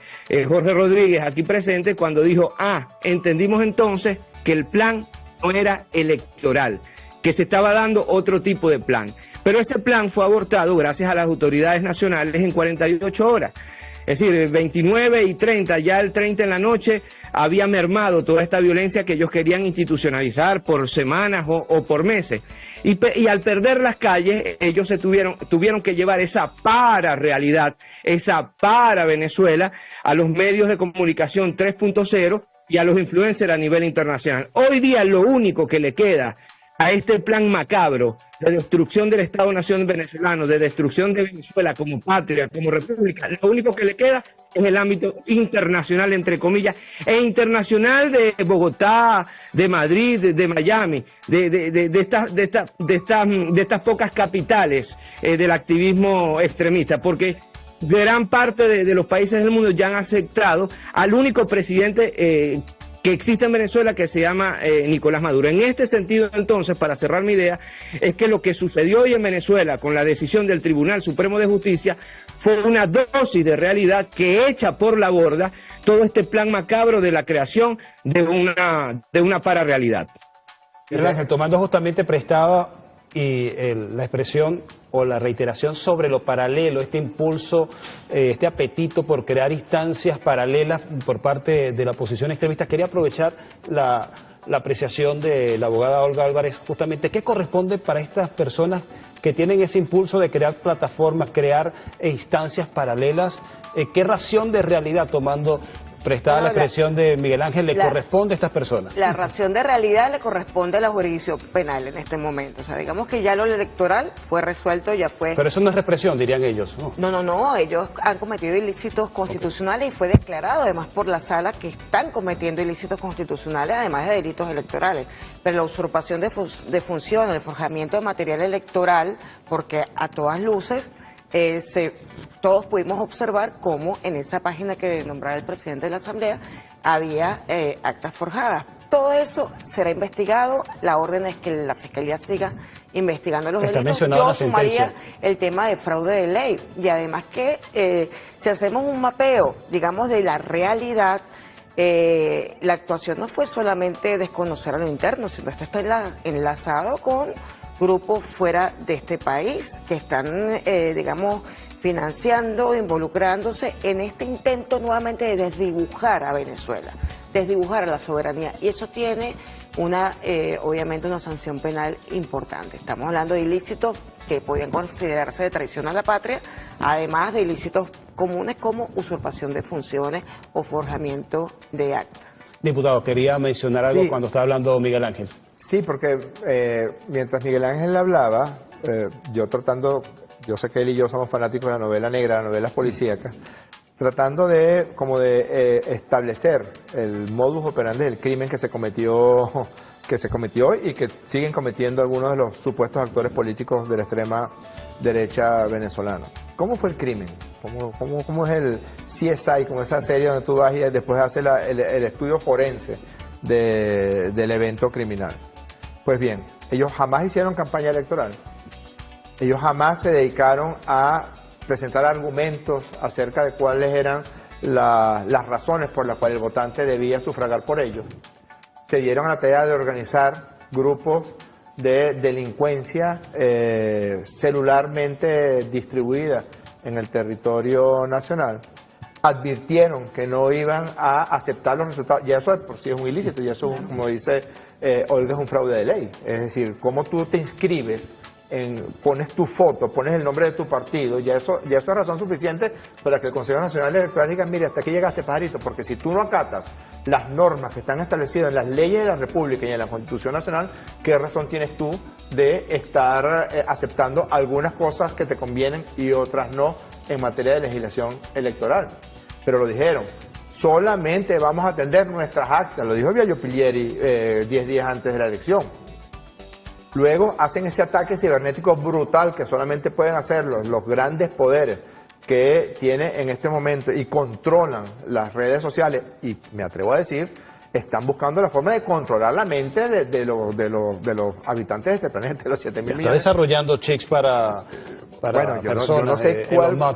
Jorge Rodríguez aquí presente cuando dijo: entendimos entonces que el plan no era electoral, que se estaba dando otro tipo de plan. Pero ese plan fue abortado gracias a las autoridades nacionales en 48 horas. Es decir, 29 y 30, ya el 30 en la noche, había mermado toda esta violencia que ellos querían institucionalizar por semanas o por meses. Y al perder las calles, ellos tuvieron que llevar esa para-realidad, esa para-Venezuela, a los medios de comunicación 3.0 y a los influencers a nivel internacional. Hoy día lo único que le queda a este plan macabro de destrucción del Estado-nación venezolano, de destrucción de Venezuela como patria, como república, lo único que le queda es el ámbito internacional, entre comillas, e internacional de Bogotá, de Madrid, de Miami, de estas pocas capitales del activismo extremista, porque gran parte de los países del mundo ya han aceptado al único presidente que existe en Venezuela, que se llama Nicolás Maduro. En este sentido, entonces, para cerrar mi idea, es que lo que sucedió hoy en Venezuela con la decisión del Tribunal Supremo de Justicia fue una dosis de realidad que echa por la borda todo este plan macabro de la creación de una pararealidad. Ángel, tomando justamente prestada la expresión o la reiteración sobre lo paralelo, este impulso, este apetito por crear instancias paralelas por parte de la oposición extremista, quería aprovechar la apreciación de la abogada Olga Álvarez, justamente, ¿qué corresponde para estas personas que tienen ese impulso de crear plataformas, crear instancias paralelas? ¿Qué ración de realidad, tomando prestada la expresión de Miguel Ángel, le corresponde a estas personas? La ración de realidad le corresponde a la jurisdicción penal en este momento. O sea, digamos que ya lo electoral fue resuelto, ya fue... Pero eso no es represión, dirían ellos, ¿no? No, ellos han cometido ilícitos constitucionales y fue declarado además por la sala que están cometiendo ilícitos constitucionales, además de delitos electorales. Pero la usurpación de funciones, el forjamiento de material electoral, porque a todas luces... todos pudimos observar cómo en esa página que nombraba el presidente de la Asamblea había actas forjadas. Todo eso será investigado. La orden es que la Fiscalía siga investigando los delitos. Yo sumaría el tema de fraude de ley. Y además que si hacemos un mapeo, digamos, de la realidad, la actuación no fue solamente desconocer a lo interno, sino esto está enlazado con grupos fuera de este país que están, digamos, financiando, involucrándose en este intento nuevamente de desdibujar a Venezuela, desdibujar a la soberanía. Y eso tiene obviamente una sanción penal importante. Estamos hablando de ilícitos que podrían considerarse de traición a la patria, además de ilícitos comunes como usurpación de funciones o forjamiento de actas. Diputado, quería mencionar algo cuando estaba hablando Miguel Ángel. Sí, porque mientras Miguel Ángel hablaba, yo sé que él y yo somos fanáticos de la novela negra, de las novelas policíacas, tratando de establecer el modus operandi del crimen que se cometió y que siguen cometiendo algunos de los supuestos actores políticos de la extrema derecha venezolana. ¿Cómo fue el crimen? ¿Cómo es el CSI, como esa serie donde tú vas y después haces el estudio forense del evento criminal? Pues bien, ellos jamás hicieron campaña electoral. Ellos jamás se dedicaron a presentar argumentos acerca de cuáles eran las razones por las cuales el votante debía sufragar por ellos. Se dieron a la tarea de organizar grupos de delincuencia celularmente distribuida en el territorio nacional. Advirtieron que no iban a aceptar los resultados, y eso por sí es un ilícito, y eso, como dice Olga, es un fraude de ley. Es decir, cómo tú te inscribes, pones tu foto, pones el nombre de tu partido, ya eso es razón suficiente para que el Consejo Nacional Electoral diga, mire, hasta aquí llegaste, pajarito, porque si tú no acatas las normas que están establecidas en las leyes de la República y en la Constitución Nacional, ¿qué razón tienes tú de estar aceptando algunas cosas que te convienen y otras no en materia de legislación electoral? Pero lo dijeron, solamente vamos a atender nuestras actas, lo dijo Biagio Pilieri 10 días antes de la elección. Luego hacen ese ataque cibernético brutal que solamente pueden hacerlo los grandes poderes que tiene en este momento y controlan las redes sociales, y me atrevo a decir, están buscando la forma de controlar la mente de los habitantes de este planeta, de los 7.000 millones. Está desarrollando chips para bueno, personas.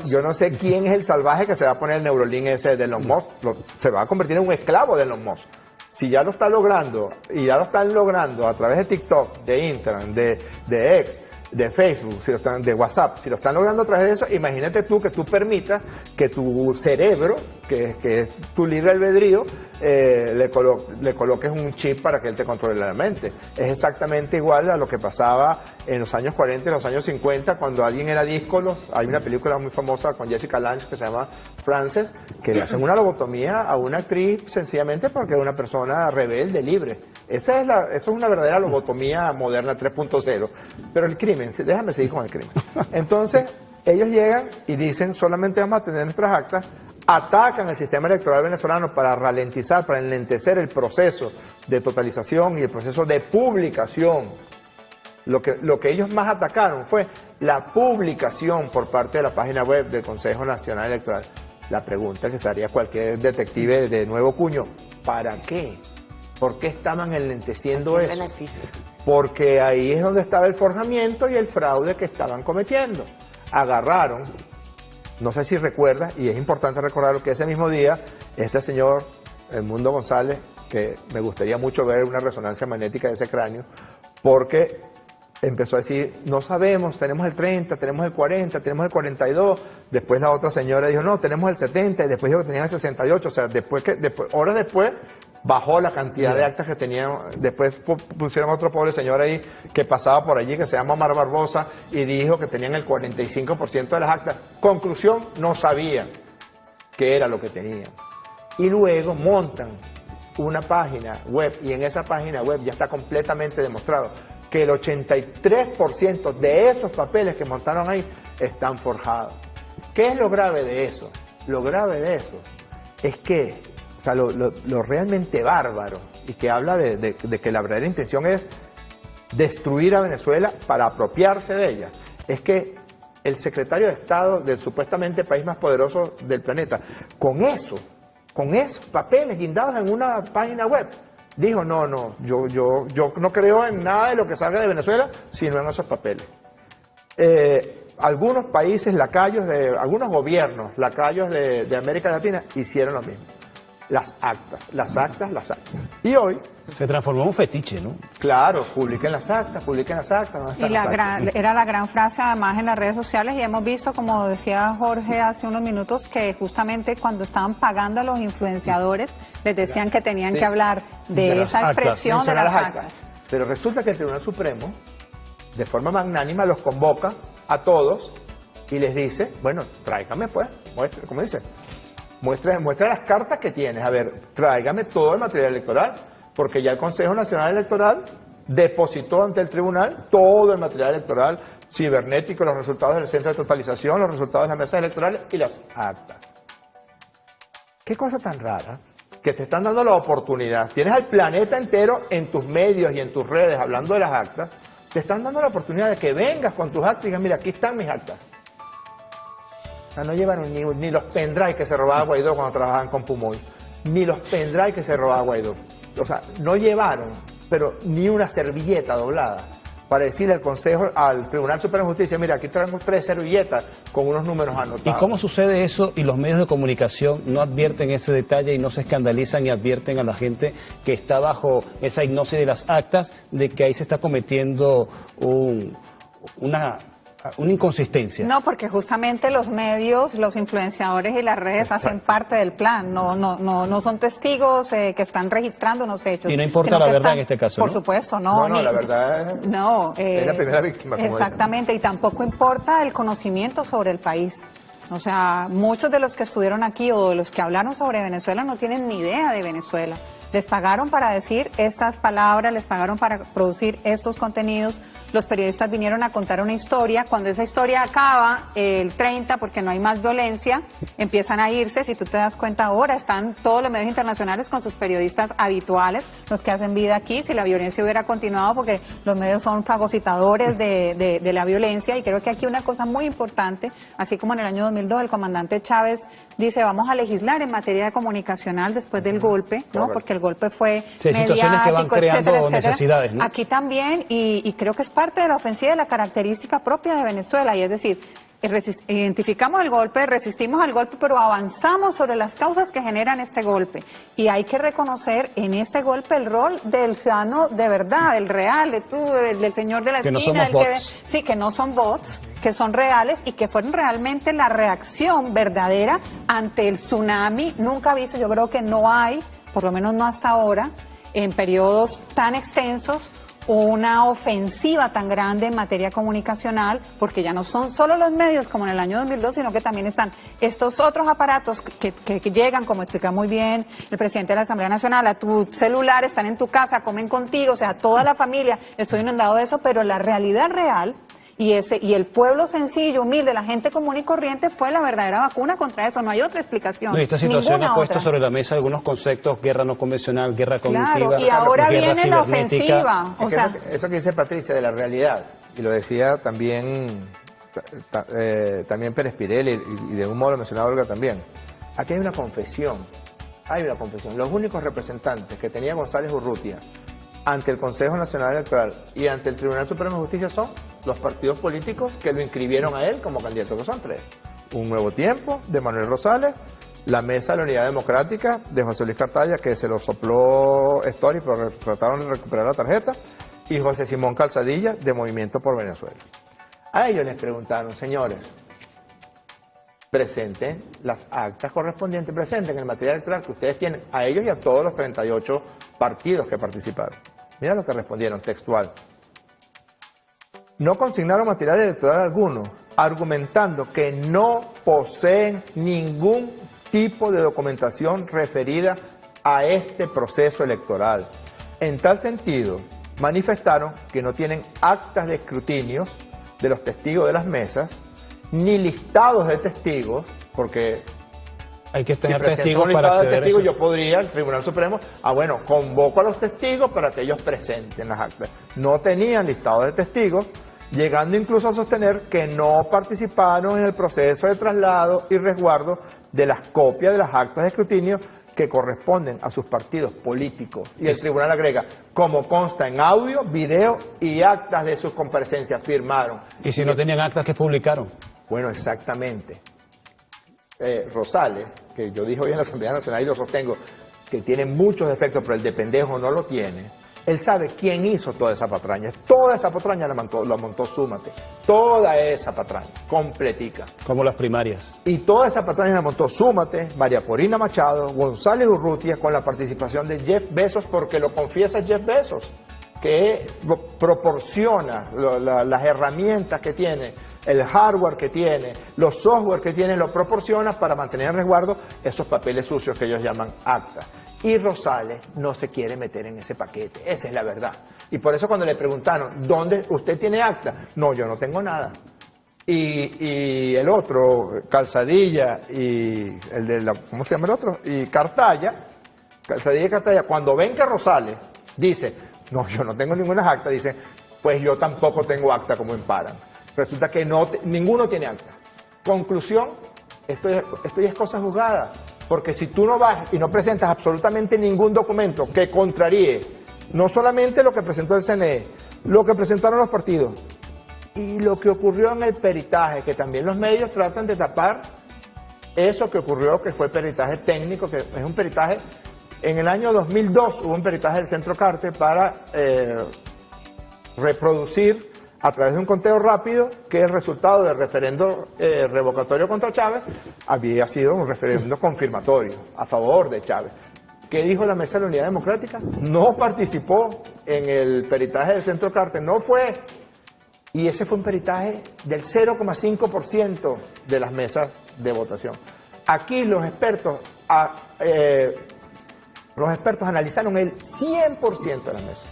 Yo no sé quién es el salvaje que se va a poner el Neuralink ese de Elon Musk. Se va a convertir en un esclavo de Elon Musk. Si ya lo está logrando, y ya lo están logrando a través de TikTok, de Instagram, de X, de Facebook, de WhatsApp, si lo están logrando a través de eso, imagínate tú que tú permitas que tu cerebro, que es tu libre albedrío, le coloques un chip para que él te controle la mente. Es exactamente igual a lo que pasaba en los años 40 y los años 50, cuando alguien era díscolo. Hay una película muy famosa con Jessica Lange que se llama Frances, que le hacen una lobotomía a una actriz sencillamente porque es una persona rebelde, libre. Eso es una verdadera lobotomía moderna 3.0. Pero el crimen, déjame seguir con el crimen. Entonces, ellos llegan y dicen, solamente vamos a tener nuestras actas, atacan el sistema electoral venezolano para ralentizar, para enlentecer el proceso de totalización y el proceso de publicación. Lo que ellos más atacaron fue la publicación por parte de la página web del Consejo Nacional Electoral. La pregunta que se haría cualquier detective de nuevo cuño, ¿para qué? ¿Por qué estaban enlenteciendo eso? Beneficio. Porque ahí es donde estaba el forjamiento y el fraude que estaban cometiendo. Agarraron, no sé si recuerda, y es importante recordar que ese mismo día, este señor, Edmundo González, que me gustaría mucho ver una resonancia magnética de ese cráneo, porque empezó a decir, no sabemos, tenemos el 30, tenemos el 40, tenemos el 42, después la otra señora dijo, no, tenemos el 70, y después dijo que tenían el 68, o sea, horas después, bajó la cantidad de actas que tenían. Después pusieron otro pobre señor ahí que pasaba por allí, que se llama Omar Barbosa, y dijo que tenían el 45% de las actas. Conclusión, no sabían qué era lo que tenían. Y luego montan una página web, y en esa página web ya está completamente demostrado que el 83% de esos papeles que montaron ahí están forjados. ¿Qué es lo grave de eso? Lo grave de eso es que, o sea, lo realmente bárbaro, y que habla de que la verdadera intención es destruir a Venezuela para apropiarse de ella, es que el secretario de Estado del supuestamente país más poderoso del planeta, con esos papeles guindados en una página web, dijo, no, yo no creo en nada de lo que salga de Venezuela, sino en esos papeles. Algunos países lacayos, algunos gobiernos lacayos de América Latina hicieron lo mismo. Las actas. Y hoy... Se transformó en un fetiche, ¿no? Claro, publiquen las actas. ¿Dónde están las actas? Era la gran frase además en las redes sociales, y hemos visto, como decía Jorge hace unos minutos, que justamente cuando estaban pagando a los influenciadores, les decían que tenían que hablar de esa expresión de las actas. Pero resulta que el Tribunal Supremo, de forma magnánima, los convoca a todos y les dice, bueno, tráigame pues, muestre, como dice, muestra las cartas que tienes, a ver, tráigame todo el material electoral, porque ya el Consejo Nacional Electoral depositó ante el tribunal todo el material electoral cibernético, los resultados del centro de totalización, los resultados de las mesas electorales y las actas. Qué cosa tan rara, que te están dando la oportunidad, tienes al planeta entero en tus medios y en tus redes hablando de las actas, te están dando la oportunidad de que vengas con tus actas y digas, mira, aquí están mis actas. O sea, no llevaron ni los pendrive que se robaba Guaidó cuando trabajaban con Pumoy, ni los pendrive que se robaba Guaidó. O sea, no llevaron, pero ni una servilleta doblada para decirle al Consejo, al Tribunal Supremo de Justicia, mira, aquí tenemos 3 servilletas con unos números anotados. ¿Y cómo sucede eso y los medios de comunicación no advierten ese detalle y no se escandalizan y advierten a la gente que está bajo esa hipnosis de las actas de que ahí se está cometiendo una inconsistencia? No, porque justamente los medios, los influenciadores y las redes hacen parte del plan, no son testigos que están registrando unos hechos. Y no importa la verdad en este caso, ¿no? Por supuesto, no. No, la verdad es la primera víctima. Exactamente, y tampoco importa el conocimiento sobre el país. O sea, muchos de los que estuvieron aquí o de los que hablaron sobre Venezuela no tienen ni idea de Venezuela. Les pagaron para decir estas palabras, les pagaron para producir estos contenidos. Los periodistas vinieron a contar una historia. Cuando esa historia acaba, el 30, porque no hay más violencia, empiezan a irse. Si tú te das cuenta ahora, están todos los medios internacionales con sus periodistas habituales, los que hacen vida aquí. Si la violencia hubiera continuado, porque los medios son fagocitadores de la violencia. Y creo que aquí una cosa muy importante, así como en el año 2002 el comandante Chávez dice, vamos a legislar en materia comunicacional después del golpe, ¿no? Porque el golpe fue situaciones que van creando etcétera. Necesidades, ¿no? Aquí también, y creo que es parte de la ofensiva de la característica propia de Venezuela, y es decir, identificamos el golpe, resistimos al golpe, pero avanzamos sobre las causas que generan este golpe. Y hay que reconocer en este golpe el rol del ciudadano de verdad, del real, del señor de la esquina. Que no somos bots. Sí, que no son bots, que son reales y que fueron realmente la reacción verdadera ante el tsunami nunca visto. Yo creo que no hay, por lo menos no hasta ahora, en periodos tan extensos, una ofensiva tan grande en materia comunicacional, porque ya no son solo los medios como en el año 2002, sino que también están estos otros aparatos que llegan, como explica muy bien el presidente de la Asamblea Nacional, a tu celular, están en tu casa, comen contigo, o sea, toda la familia, estoy inundado de eso, pero la realidad real y el pueblo sencillo, humilde, la gente común y corriente fue la verdadera vacuna contra eso, no hay otra explicación. No, esta situación ha puesto sobre la mesa algunos conceptos, guerra no convencional, guerra cognitiva. Claro, y ahora viene la ofensiva. O sea, eso que dice Patricia de la realidad, y lo decía también Pérez Pirelli, y de un modo lo mencionaba Olga también, aquí hay una confesión. Los únicos representantes que tenía González Urrutia ante el Consejo Nacional Electoral y ante el Tribunal Supremo de Justicia son los partidos políticos que lo inscribieron a él como candidato, que son 3. Un Nuevo Tiempo, de Manuel Rosales, la Mesa de la Unidad Democrática, de José Luis Cartaya, que se lo sopló Story, pero trataron de recuperar la tarjeta, y José Simón Calzadilla, de Movimiento por Venezuela. A ellos les preguntaron, señores, presenten las actas correspondientes, presenten el material electoral que ustedes tienen, a ellos y a todos los 38 partidos que participaron. Mira lo que respondieron, textual. No consignaron material electoral alguno, argumentando que no poseen ningún tipo de documentación referida a este proceso electoral. En tal sentido, manifestaron que no tienen actas de escrutinios de los testigos de las mesas, ni listados de testigos, porque hay que tener si testigos un para listado de acceder a testigos, eso. yo podría, el Tribunal Supremo, convoco a los testigos para que ellos presenten las actas. No tenían listados de testigos, llegando incluso a sostener que no participaron en el proceso de traslado y resguardo de las copias de las actas de escrutinio que corresponden a sus partidos políticos. Y el tribunal agrega, como consta en audio, video y actas de sus comparecencias, firmaron. ¿Y si no tenían actas que publicaron? Bueno, exactamente. Rosales, que yo dije hoy en la Asamblea Nacional y lo sostengo, que tiene muchos defectos, pero el de pendejo no lo tiene. Él sabe quién hizo toda esa patraña. Toda esa patraña la montó Súmate. Toda esa patraña, completica. Como las primarias. Y toda esa patraña la montó Súmate, María Corina Machado, González Urrutia, con la participación de Jeff Bezos, porque lo confiesa Jeff Bezos, que proporciona las herramientas que tiene, el hardware que tiene, los software que tiene, lo proporciona para mantener en resguardo esos papeles sucios que ellos llaman actas. Y Rosales no se quiere meter en ese paquete, esa es la verdad. Y por eso cuando le preguntaron, ¿dónde usted tiene acta? No, yo no tengo nada. Y el otro, Calzadilla y el de la, ¿cómo se llama el otro? Y Cartaya, Calzadilla y Cartaya, cuando ven que Rosales dice, no, yo no tengo ninguna acta, dicen, pues yo tampoco tengo acta como emparan. Resulta que ninguno tiene acta. Conclusión, esto es cosa juzgada. Porque si tú no vas y no presentas absolutamente ningún documento que contraríe no solamente lo que presentó el CNE, lo que presentaron los partidos y lo que ocurrió en el peritaje, que también los medios tratan de tapar eso que ocurrió, que fue peritaje técnico, que es un peritaje, en el año 2002 hubo un peritaje del Centro Carter para reproducir a través de un conteo rápido que el resultado del referendo revocatorio contra Chávez había sido un referendo confirmatorio a favor de Chávez. ¿Qué dijo la Mesa de la Unidad Democrática? No participó en el peritaje del Centro Carter, no fue. Y ese fue un peritaje del 0,5% de las mesas de votación. Aquí los expertos analizaron el 100% de las mesas.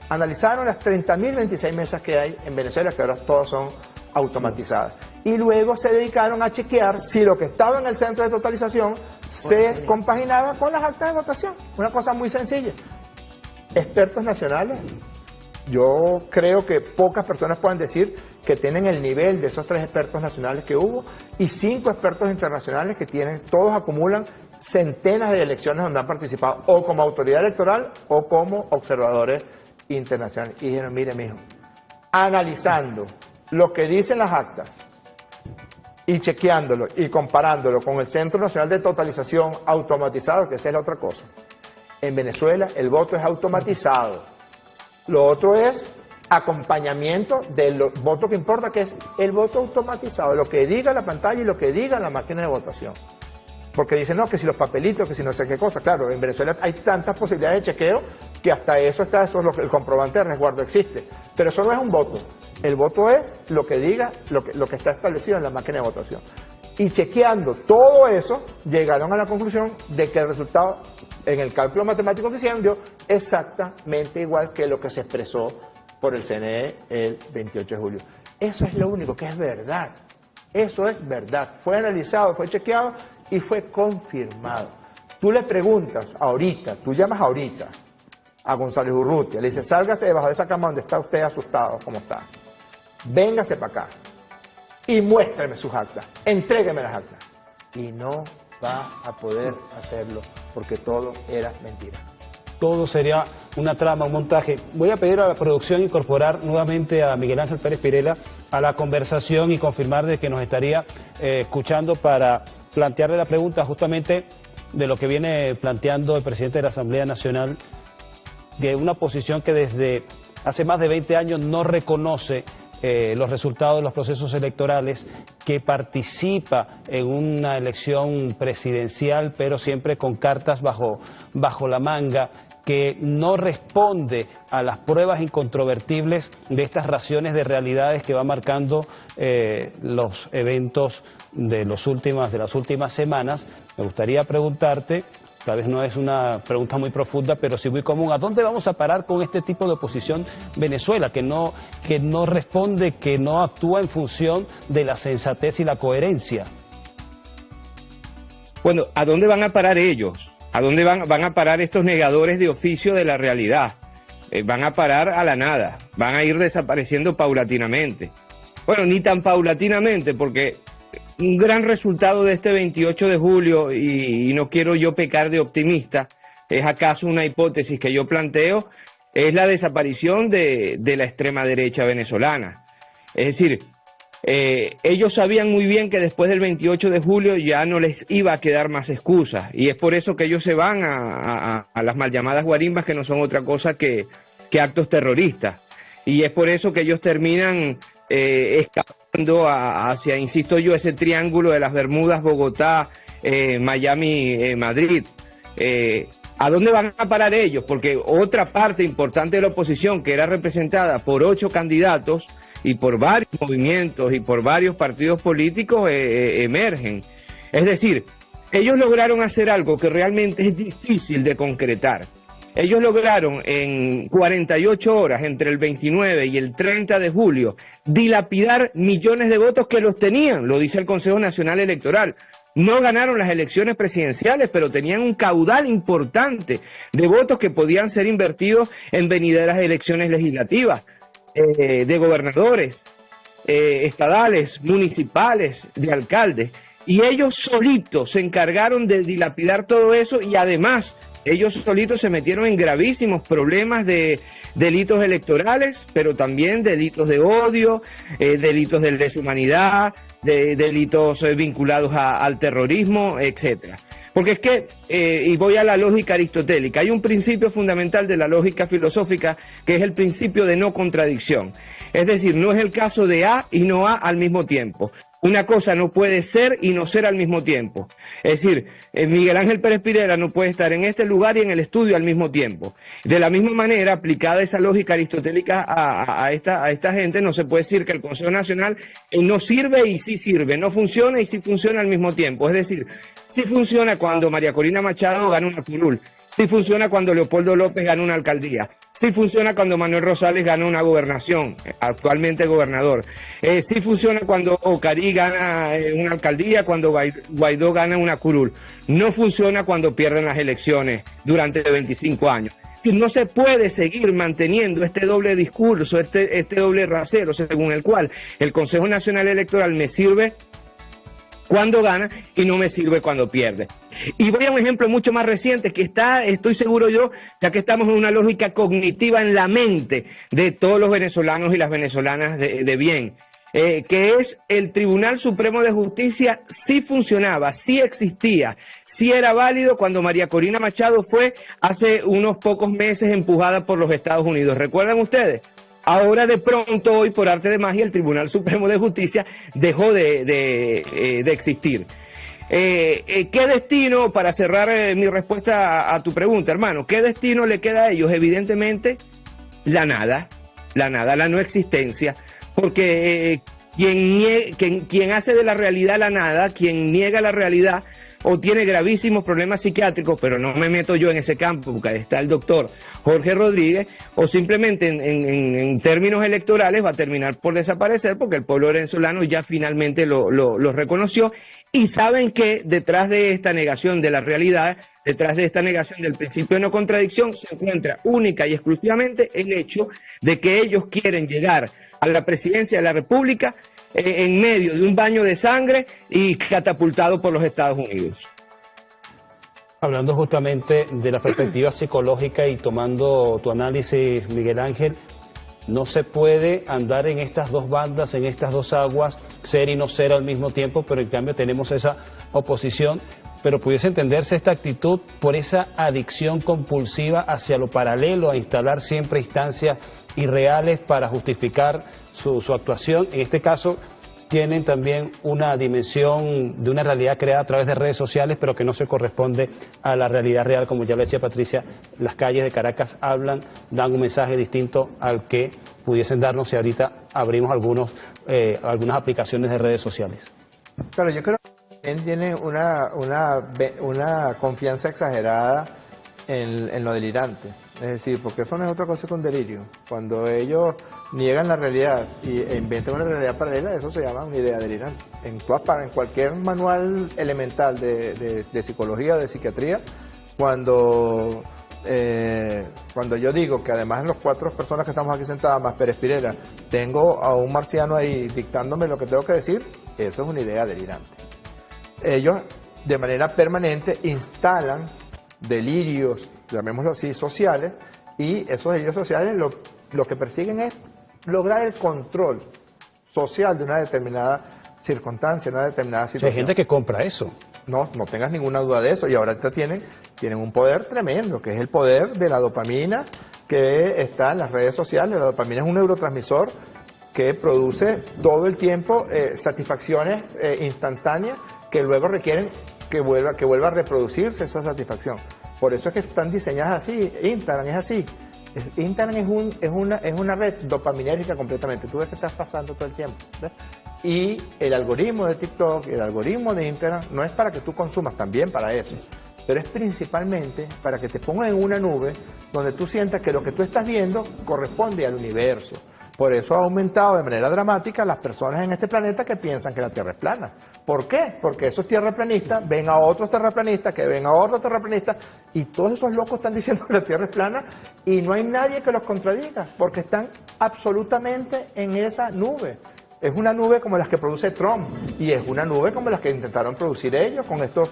Analizaron las 30.026 mesas que hay en Venezuela, que ahora todas son automatizadas. Y luego se dedicaron a chequear si lo que estaba en el centro de totalización se compaginaba con las actas de votación. Una cosa muy sencilla. Expertos nacionales. Yo creo que pocas personas pueden decir que tienen el nivel de esos 3 expertos nacionales que hubo y 5 expertos internacionales que tienen, todos acumulan centenas de elecciones donde han participado o como autoridad electoral o como observadores internacionales. Y dijeron, mire, mijo, analizando lo que dicen las actas y chequeándolo y comparándolo con el Centro Nacional de Totalización automatizado, que esa es la otra cosa. En Venezuela el voto es automatizado. Lo otro es acompañamiento del voto que importa, que es el voto automatizado, lo que diga la pantalla y lo que diga la máquina de votación. Porque dicen, no, que si los papelitos, que si no sé qué cosa. Claro, en Venezuela hay tantas posibilidades de chequeo que hasta eso es el comprobante de resguardo existe. Pero eso no es un voto. El voto es lo que diga, lo que está establecido en la máquina de votación. Y chequeando todo eso, llegaron a la conclusión de que el resultado, en el cálculo matemático que hicieron, dio exactamente igual que lo que se expresó por el CNE el 28 de julio. Eso es lo único que es verdad. Eso es verdad. Fue analizado, fue chequeado y fue confirmado. Tú le preguntas ahorita, tú llamas ahorita a González Urrutia, le dices, sálgase debajo de esa cama donde está usted asustado, como está. Véngase para acá y muéstrame sus actas, entrégueme las actas. Y no va a poder hacerlo porque todo era mentira. Todo sería una trama, un montaje. Voy a pedir a la producción incorporar nuevamente a Miguel Ángel Pérez Pirela a la conversación y confirmar de que nos estaría escuchando para plantearle la pregunta justamente de lo que viene planteando el presidente de la Asamblea Nacional, de una posición que desde hace más de 20 años no reconoce los resultados de los procesos electorales, que participa en una elección presidencial, pero siempre con cartas bajo la manga, que no responde a las pruebas incontrovertibles de estas raciones de realidades que va marcando los eventos de las últimas semanas. Me gustaría preguntarte, tal vez no es una pregunta muy profunda, pero sí muy común, ¿a dónde vamos a parar con este tipo de oposición Venezuela, que no responde, que no actúa en función de la sensatez y la coherencia? Bueno, ¿a dónde van a parar ellos? ¿A dónde van a parar estos negadores de oficio de la realidad? Van a parar a la nada, van a ir desapareciendo paulatinamente. Bueno, ni tan paulatinamente, porque un gran resultado de este 28 de julio, y no quiero yo pecar de optimista, es acaso una hipótesis que yo planteo, es la desaparición de la extrema derecha venezolana. Es decir, ellos sabían muy bien que después del 28 de julio ya no les iba a quedar más excusas, y es por eso que ellos se van a las mal llamadas guarimbas, que no son otra cosa que actos terroristas, y es por eso que ellos terminan escapando hacia, insisto yo, ese triángulo de las Bermudas, Bogotá, Miami, Madrid. ¿A dónde van a parar ellos? Porque otra parte importante de la oposición, que era representada por 8 candidatos y por varios movimientos y por varios partidos políticos, emergen. Es decir, ellos lograron hacer algo que realmente es difícil de concretar. Ellos lograron en 48 horas, entre el 29 y el 30 de julio, dilapidar millones de votos que los tenían, lo dice el Consejo Nacional Electoral. No ganaron las elecciones presidenciales, pero tenían un caudal importante de votos que podían ser invertidos en venideras elecciones legislativas, de gobernadores, estadales, municipales, de alcaldes. Y ellos solitos se encargaron de dilapidar todo eso, y además ellos solitos se metieron en gravísimos problemas de delitos electorales, pero también delitos de odio, delitos de lesa humanidad, de delitos vinculados al terrorismo, etcétera. Porque es que, y voy a la lógica aristotélica, hay un principio fundamental de la lógica filosófica, que es el principio de no contradicción. Es decir, no es el caso de A y no A al mismo tiempo. Una cosa no puede ser y no ser al mismo tiempo. Es decir, Miguel Ángel Pérez Pirela no puede estar en este lugar y en el estudio al mismo tiempo. De la misma manera, aplicada esa lógica aristotélica a esta gente, no se puede decir que el Consejo Nacional no sirve y sí sirve, no funciona y sí funciona al mismo tiempo. Es decir, sí funciona cuando María Corina Machado gana una curul, sí funciona cuando Leopoldo López gana una alcaldía, sí funciona cuando Manuel Rosales gana una gobernación, actualmente gobernador, sí funciona cuando Ocarí gana una alcaldía, cuando Guaidó gana una curul. No funciona cuando pierden las elecciones durante 25 años. No se puede seguir manteniendo este doble discurso, este doble rasero, según el cual el Consejo Nacional Electoral me sirve cuando gana y no me sirve cuando pierde. Y voy a un ejemplo mucho más reciente que estoy seguro yo, ya que estamos en una lógica cognitiva en la mente de todos los venezolanos y las venezolanas de bien, que es el Tribunal Supremo de Justicia. Sí funcionaba, sí existía, sí era válido cuando María Corina Machado fue hace unos pocos meses empujada por los Estados Unidos. ¿Recuerdan ustedes? Ahora de pronto, hoy por arte de magia, el Tribunal Supremo de Justicia dejó de existir. ¿Qué destino, para cerrar mi respuesta a tu pregunta, hermano, qué destino le queda a ellos? Evidentemente, la nada, la no existencia, porque quien hace de la realidad la nada, quien niega la realidad, o tiene gravísimos problemas psiquiátricos, pero no me meto yo en ese campo, porque ahí está el doctor Jorge Rodríguez, o simplemente en términos electorales va a terminar por desaparecer, porque el pueblo venezolano ya finalmente lo reconoció, y saben que detrás de esta negación de la realidad, detrás de esta negación del principio de no contradicción, se encuentra única y exclusivamente el hecho de que ellos quieren llegar a la presidencia de la República en medio de un baño de sangre y catapultado por los Estados Unidos. Hablando justamente de la perspectiva psicológica y tomando tu análisis, Miguel Ángel, No se puede andar en estas dos bandas, en estas dos aguas, ser y no ser al mismo tiempo, pero en cambio tenemos esa oposición. Pero pudiese entenderse esta actitud por esa adicción compulsiva hacia lo paralelo, a instalar siempre instancias irreales para justificar su actuación. En este caso, tienen también una dimensión de una realidad creada a través de redes sociales, pero que no se corresponde a la realidad real. Como ya lo decía Patricia, las calles de Caracas dan un mensaje distinto al que pudiesen darnos si ahorita abrimos algunas aplicaciones de redes sociales. Claro, yo creo que también tiene una confianza exagerada en lo delirante. Es decir, porque eso no es otra cosa que un delirio. Cuando ellos niegan la realidad e inventan una realidad paralela, eso se llama una idea delirante. En cualquier manual elemental de psicología o de psiquiatría, cuando yo digo que además de las 4 personas que estamos aquí sentadas, más Pérez Pirela, tengo a un marciano ahí dictándome lo que tengo que decir, eso es una idea delirante. Ellos, de manera permanente, instalan delirios, llamémoslo así, sociales, y esos delirios sociales lo que persiguen es lograr el control social de una determinada circunstancia, una determinada situación. Hay gente que compra eso. No tengas ninguna duda de eso, y ahora tienen un poder tremendo, que es el poder de la dopamina que está en las redes sociales. La dopamina es un neurotransmisor que produce todo el tiempo satisfacciones instantáneas que luego requieren que vuelva a reproducirse esa satisfacción. Por eso es que están diseñadas así. Instagram es así. Instagram es una red dopaminérgica completamente. Tú ves que estás pasando todo el tiempo, ¿ves? Y el algoritmo de TikTok, el algoritmo de Instagram, no es para que tú consumas, también para eso, pero es principalmente para que te pongas en una nube donde tú sientas que lo que tú estás viendo corresponde al universo. Por eso ha aumentado de manera dramática las personas en este planeta que piensan que la Tierra es plana. ¿Por qué? Porque esos tierraplanistas ven a otros terraplanistas, que ven a otros terraplanistas, y todos esos locos están diciendo que la Tierra es plana, y no hay nadie que los contradiga, porque están absolutamente en esa nube. Es una nube como las que produce Trump, y es una nube como las que intentaron producir ellos con estos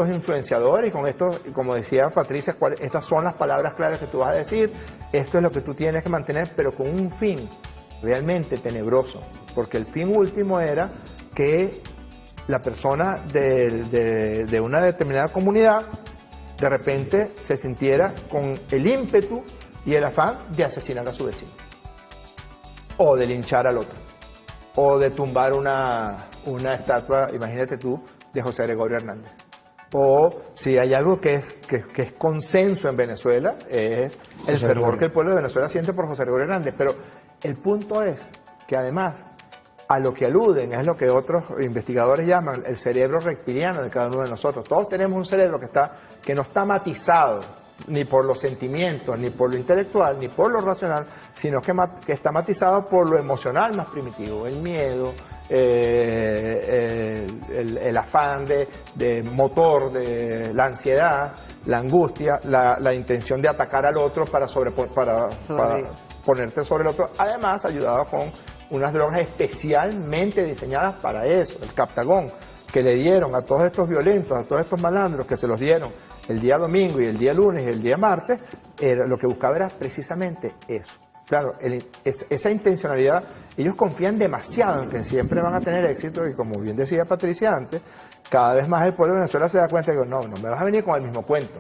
influenciadores y con estos, como decía Patricia, estas son las palabras claras que tú vas a decir, esto es lo que tú tienes que mantener, pero con un fin realmente tenebroso, porque el fin último era que la persona de una determinada comunidad de repente se sintiera con el ímpetu y el afán de asesinar a su vecino, o de linchar al otro, o de tumbar una estatua, imagínate tú, de José Gregorio Hernández. O si hay algo que es consenso en Venezuela, es el fervor que el pueblo de Venezuela siente por José Gregorio Hernández. Pero el punto es que además a lo que aluden es lo que otros investigadores llaman el cerebro reptiliano de cada uno de nosotros. Todos tenemos un cerebro que no está matizado ni por los sentimientos, ni por lo intelectual, ni por lo racional, sino que está matizado por lo emocional más primitivo, el miedo, el afán de motor, de la ansiedad, la angustia, la intención de atacar al otro para ponerte sobre el otro, además ayudado con unas drogas especialmente diseñadas para eso, el Captagón, que le dieron a todos estos violentos, a todos estos malandros que se los dieron el día domingo y el día lunes y el día martes, lo que buscaba era precisamente eso. Claro, esa intencionalidad, ellos confían demasiado en que siempre van a tener éxito, y como bien decía Patricia antes, cada vez más el pueblo de Venezuela se da cuenta de que no me vas a venir con el mismo cuento.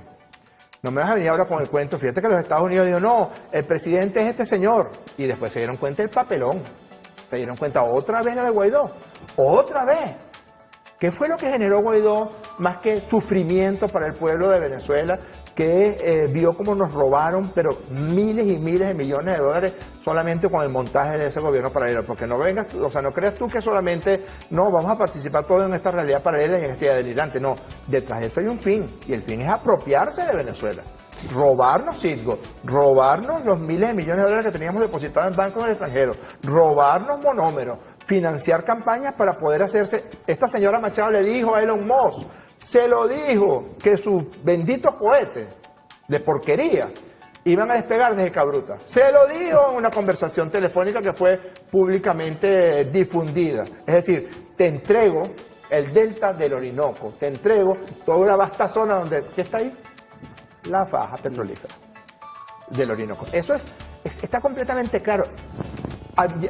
No me vas a venir ahora con el cuento. Fíjate que los Estados Unidos dijeron, no, el presidente es este señor. Y después se dieron cuenta del papelón. Se dieron cuenta otra vez la de Guaidó. Otra vez. ¿Qué fue lo que generó Guaidó más que sufrimiento para el pueblo de Venezuela, que vio cómo nos robaron, pero miles y miles de millones de dólares solamente con el montaje de ese gobierno paralelo? Porque no vengas, o sea, no creas tú que solamente, no, vamos a participar todos en esta realidad paralela y en esta idea delirante. No, detrás de eso hay un fin, y el fin es apropiarse de Venezuela. Robarnos Citgo, robarnos los miles de millones de dólares que teníamos depositados en bancos en el extranjero, robarnos monómeros, financiar campañas para poder hacerse. Esta señora Machado le dijo a Elon Musk, se lo dijo, que sus benditos cohetes de porquería iban a despegar desde Cabruta. Se lo dijo en una conversación telefónica que fue públicamente difundida. Es decir, te entrego el delta del Orinoco, te entrego toda una vasta zona donde, ¿qué está ahí? La faja petrolífera del Orinoco. Eso es está completamente claro.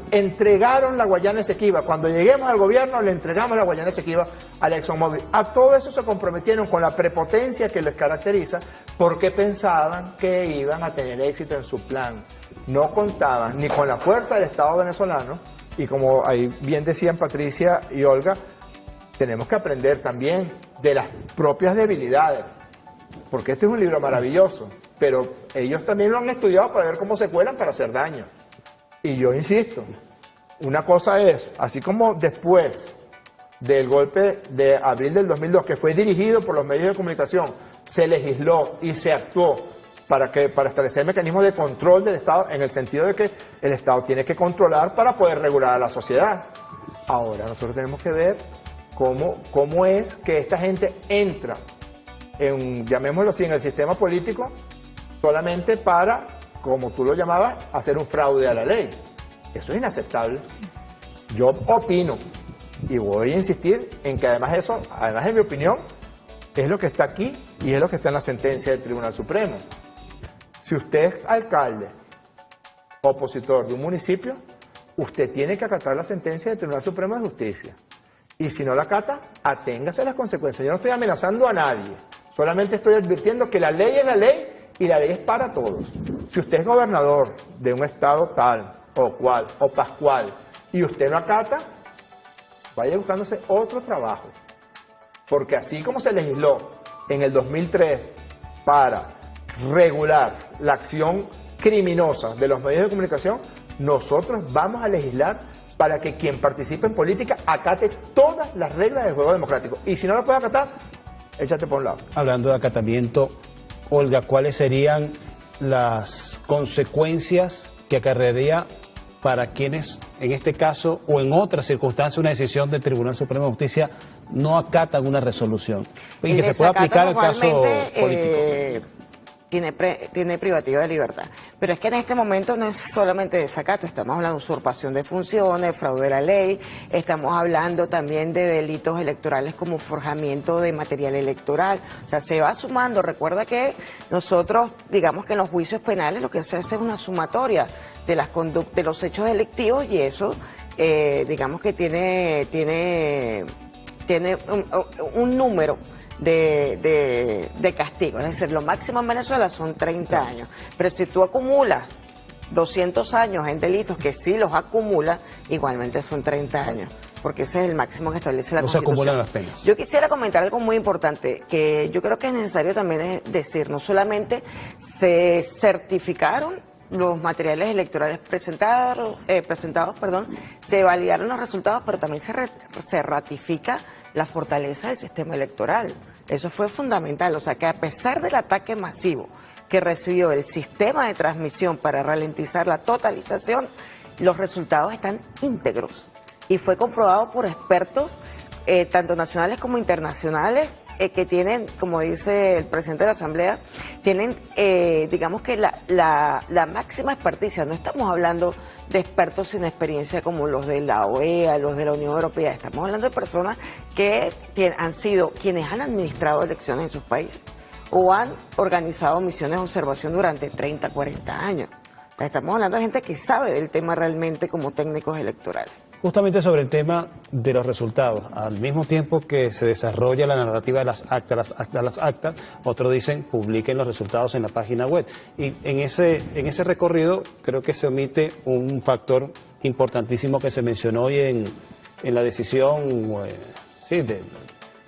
Entregaron la Guayana Esequiba. Cuando lleguemos al gobierno, le entregamos la Guayana Esequiba al ExxonMobil. A todo eso se comprometieron con la prepotencia que les caracteriza, porque pensaban que iban a tener éxito en su plan. No contaban ni con la fuerza del Estado venezolano, y como ahí bien decían Patricia y Olga, tenemos que aprender también de las propias debilidades, porque este es un libro maravilloso, pero ellos también lo han estudiado para ver cómo se cuelan para hacer daño. Y yo insisto, una cosa es, así como después del golpe de abril del 2002, que fue dirigido por los medios de comunicación, se legisló y se actuó para establecer mecanismos de control del Estado, en el sentido de que el Estado tiene que controlar para poder regular a la sociedad. Ahora nosotros tenemos que ver cómo es que esta gente entra llamémoslo así, en el sistema político solamente para, como tú lo llamabas, hacer un fraude a la ley. Eso es inaceptable. Yo opino, y voy a insistir en que además en mi opinión, es lo que está aquí y es lo que está en la sentencia del Tribunal Supremo. Si usted es alcalde, opositor de un municipio, usted tiene que acatar la sentencia del Tribunal Supremo de Justicia. Y si no la acata, aténgase a las consecuencias. Yo no estoy amenazando a nadie, solamente estoy advirtiendo que la ley es la ley y la ley es para todos. Si usted es gobernador de un estado tal o cual o pascual y usted no acata, vaya buscándose otro trabajo. Porque así como se legisló en el 2003 para regular la acción criminosa de los medios de comunicación, nosotros vamos a legislar para que quien participe en política acate todas las reglas del juego democrático. Y si no lo puede acatar, échate por un lado. Hablando de acatamiento, Olga, ¿cuáles serían las consecuencias que acarrearía para quienes, en este caso o en otras circunstancias, una decisión del Tribunal Supremo de Justicia no acatan una resolución y que se pueda aplicar al caso político? Tiene privativa de libertad. Pero es que en este momento no es solamente desacato, estamos hablando de usurpación de funciones, fraude de la ley, estamos hablando también de delitos electorales como forjamiento de material electoral. O sea, se va sumando. Recuerda que nosotros, digamos que en los juicios penales lo que se hace es una sumatoria de de los hechos delictivos, y eso, digamos que tiene un número de castigo. Es decir, lo máximo en Venezuela son 30 años. Pero si tú acumulas 200 años en delitos, que sí los acumulas, igualmente son 30 años. Porque ese es el máximo que establece la Constitución. No se acumulan las penas. Yo quisiera comentar algo muy importante, que yo creo que es necesario también decir. No solamente se certificaron los materiales electorales presentados, se validaron los resultados, pero también se ratifica la fortaleza del sistema electoral. Eso fue fundamental. O sea, que a pesar del ataque masivo que recibió el sistema de transmisión para ralentizar la totalización, los resultados están íntegros. Y fue comprobado por expertos, tanto nacionales como internacionales, que tienen, como dice el presidente de la Asamblea, tienen, digamos que la máxima experticia. No estamos hablando de expertos sin experiencia como los de la OEA, los de la Unión Europea. Estamos hablando de personas que han sido quienes han administrado elecciones en sus países o han organizado misiones de observación durante 30, 40 años. O sea, estamos hablando de gente que sabe del tema realmente como técnicos electorales. Justamente sobre el tema de los resultados, al mismo tiempo que se desarrolla la narrativa de las actas, otros dicen publiquen los resultados en la página web. Y en ese recorrido creo que se omite un factor importantísimo que se mencionó hoy en la decisión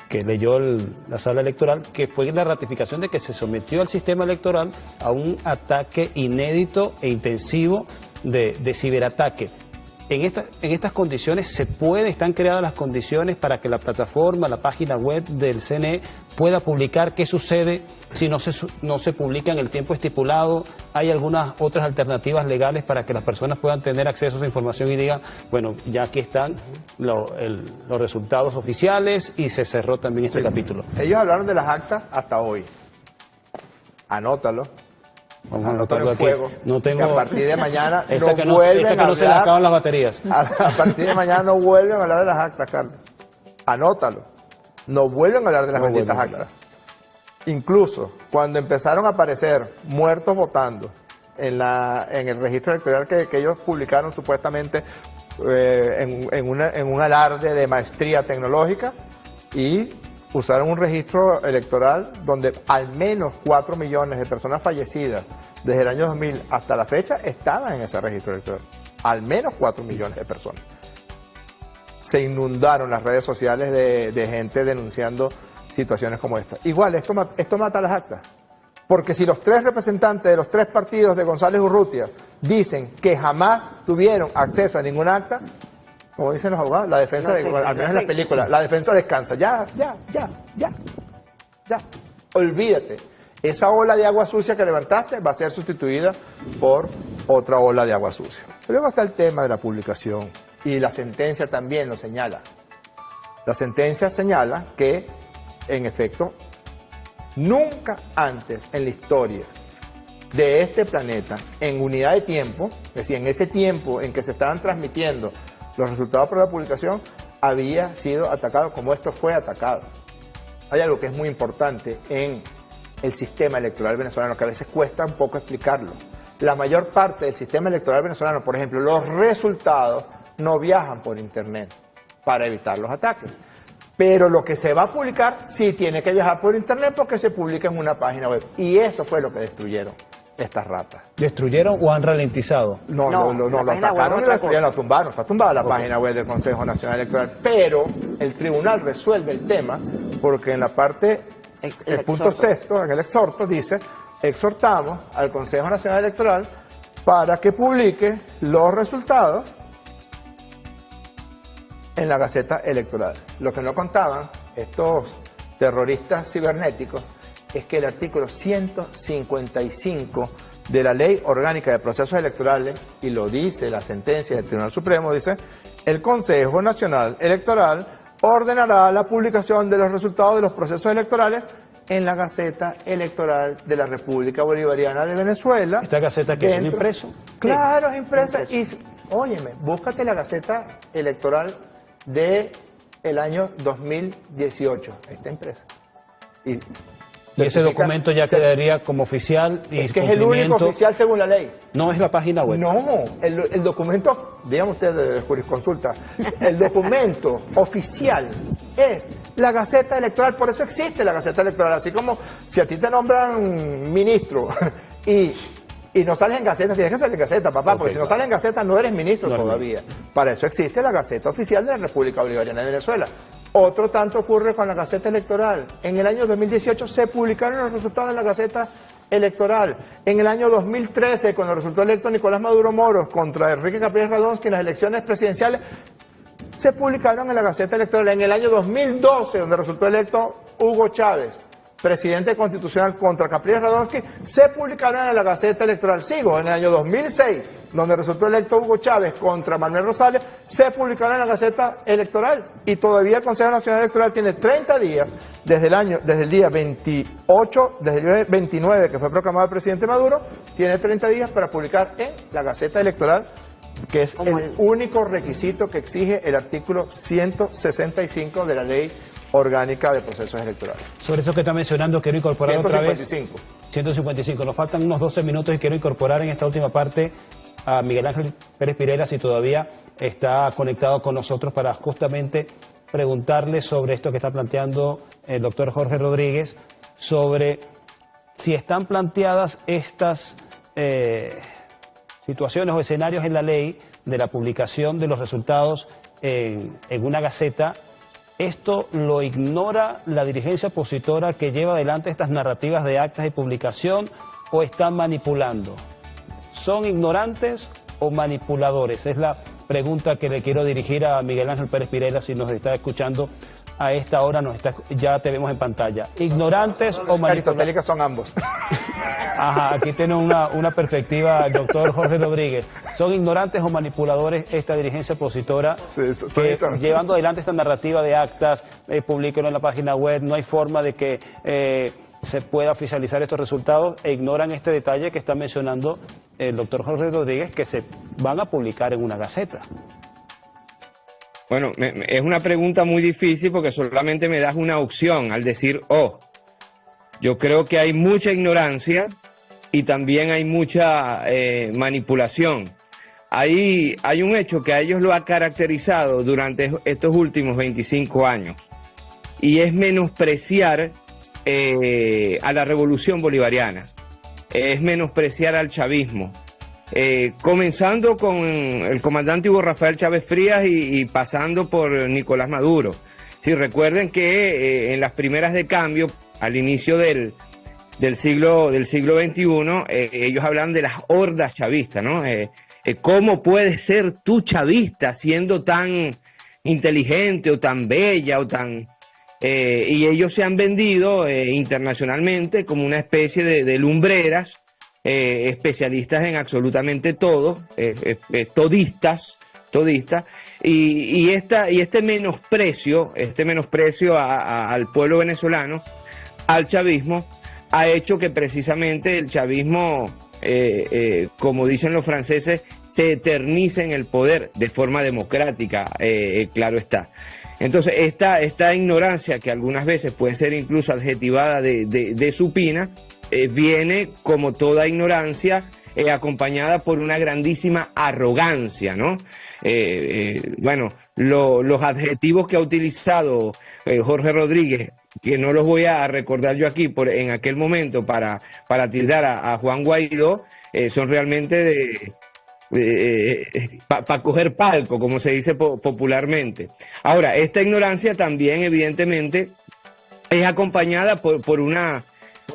que leyó la sala electoral, que fue la ratificación de que se sometió al sistema electoral a un ataque inédito e intensivo de ciberataque. En estas condiciones están creadas las condiciones para que la plataforma, la página web del CNE pueda publicar qué sucede si no se publica en el tiempo estipulado. Hay algunas otras alternativas legales para que las personas puedan tener acceso a esa información y digan, bueno, ya aquí están los resultados oficiales y se cerró también este capítulo. Ellos hablaron de las actas hasta hoy. Anótalo. Vamos a anotarlo aquí. No tengo, a partir de mañana no vuelven a hablar. Se le acaban las baterías. A partir de mañana no vuelven a hablar de las actas, Carlos. Anótalo. No vuelven a hablar de las benditas actas. Incluso cuando empezaron a aparecer muertos votando en el registro electoral que ellos publicaron supuestamente en un alarde de maestría tecnológica, y usaron un registro electoral donde al menos 4 millones de personas fallecidas desde el año 2000 hasta la fecha estaban en ese registro electoral. Al menos 4 millones de personas. Se inundaron las redes sociales de gente denunciando situaciones como esta. Igual, esto mata las actas. Porque si los 3 representantes de los 3 partidos de González Urrutia dicen que jamás tuvieron acceso a ningún acta, como dicen los abogados, la defensa, al menos en la película, la defensa descansa. Ya. Olvídate. Esa ola de agua sucia que levantaste va a ser sustituida por otra ola de agua sucia. Luego está el tema de la publicación, y la sentencia también lo señala. La sentencia señala que, en efecto, nunca antes en la historia de este planeta, en unidad de tiempo, es decir, en ese tiempo en que se estaban transmitiendo los resultados por la publicación, había sido atacado como esto fue atacado. Hay algo que es muy importante en el sistema electoral venezolano, que a veces cuesta un poco explicarlo. La mayor parte del sistema electoral venezolano, por ejemplo, los resultados no viajan por internet para evitar los ataques. Pero lo que se va a publicar sí tiene que viajar por internet, porque se publica en una página web. Y eso fue lo que destruyeron estas ratas. ¿Destruyeron o han ralentizado? No, lo atacaron y la tumbaron. Está tumbada la página web del Consejo Nacional Electoral. Pero el tribunal resuelve el tema, porque en la parte, el punto 6º, en el exhorto, dice: exhortamos al Consejo Nacional Electoral para que publique los resultados en la Gaceta Electoral. Lo que no contaban estos terroristas cibernéticos es que el artículo 155 de la Ley Orgánica de Procesos Electorales, y lo dice la sentencia del Tribunal Supremo, dice: el Consejo Nacional Electoral ordenará la publicación de los resultados de los procesos electorales en la Gaceta Electoral de la República Bolivariana de Venezuela. ¿Esta Gaceta que es impreso? Claro, es impresa. Y, óyeme, búscate la Gaceta Electoral de el año 2018. Está impresa. Y ese documento ya quedaría como oficial. Y es que es el único oficial según la ley. No es la página web. No, el documento, digamos usted de jurisconsulta, el documento oficial es la Gaceta Electoral. Por eso existe la Gaceta Electoral. Así como si a ti te nombran ministro y no sales en Gaceta, tienes que salir en Gaceta, papá, porque si no sales en Gaceta no eres ministro todavía. Para eso existe la Gaceta Oficial de la República Bolivariana de Venezuela. Otro tanto ocurre con la Gaceta Electoral. En el año 2018 se publicaron los resultados en la Gaceta Electoral. En el año 2013, cuando resultó electo Nicolás Maduro Moros contra Enrique Capriles Radonsky en las elecciones presidenciales, se publicaron en la Gaceta Electoral. En el año 2012, donde resultó electo Hugo Chávez, presidente constitucional, contra Capriles Radonsky, se publicaron en la Gaceta Electoral. Sigo, en el año 2006, donde resultó electo Hugo Chávez contra Manuel Rosales, se publicaron en la Gaceta Electoral. Y todavía el Consejo Nacional Electoral tiene 30 días, desde el día 28, desde el día 29, que fue proclamado el presidente Maduro, tiene 30 días para publicar en la Gaceta Electoral, que es el único requisito que exige el artículo 165 de la Ley Orgánica de Procesos Electorales. Sobre eso que está mencionando, quiero incorporar 155. otra vez. 155. Nos faltan unos 12 minutos y quiero incorporar en esta última parte a Miguel Ángel Pérez Pirela, si todavía está conectado con nosotros, para justamente preguntarle sobre esto que está planteando el doctor Jorge Rodríguez, sobre si están planteadas estas situaciones o escenarios en la ley de la publicación de los resultados en una gaceta. ¿Esto lo ignora la dirigencia opositora que lleva adelante estas narrativas de actas y publicación, o están manipulando? ¿Son ignorantes o manipuladores? Es la pregunta que le quiero dirigir a Miguel Ángel Pérez Pirela, si nos está escuchando a esta hora, ya te vemos en pantalla. ¿Ignorantes o manipuladores? Aristotélicas son ambos. Ajá, aquí tiene una perspectiva el doctor Jorge Rodríguez. ¿Son ignorantes o manipuladores esta dirigencia opositora llevando adelante esta narrativa de actas, publican en la página web, no hay forma de que se pueda oficializar estos resultados, e ignoran este detalle que está mencionando el doctor Jorge Rodríguez, que se van a publicar en una gaceta? Bueno, es una pregunta muy difícil porque solamente me das una opción al decir, yo creo que hay mucha ignorancia y también hay mucha manipulación. Hay un hecho que a ellos lo ha caracterizado durante estos últimos 25 años, y es menospreciar a la revolución bolivariana, es menospreciar al chavismo, comenzando con el comandante Hugo Rafael Chávez Frías y pasando por Nicolás Maduro. Si recuerden que en las primeras de cambio, al inicio del siglo XXI, ellos hablan de las hordas chavistas, ¿no? ¿Cómo puedes ser tú chavista siendo tan inteligente o tan bella o tan... y ellos se han vendido internacionalmente como una especie de lumbreras, especialistas en absolutamente todo, todistas, y este menosprecio al pueblo venezolano, al chavismo, ha hecho que precisamente el chavismo, como dicen los franceses, se eternice en el poder de forma democrática, claro está. Entonces, esta ignorancia, que algunas veces puede ser incluso adjetivada de supina, viene, como toda ignorancia, acompañada por una grandísima arrogancia, ¿no? Bueno, los adjetivos que ha utilizado Jorge Rodríguez, que no los voy a recordar yo aquí en aquel momento para tildar a Juan Guaidó, son realmente para coger palco, como se dice popularmente. Ahora, esta ignorancia también, evidentemente, es acompañada por una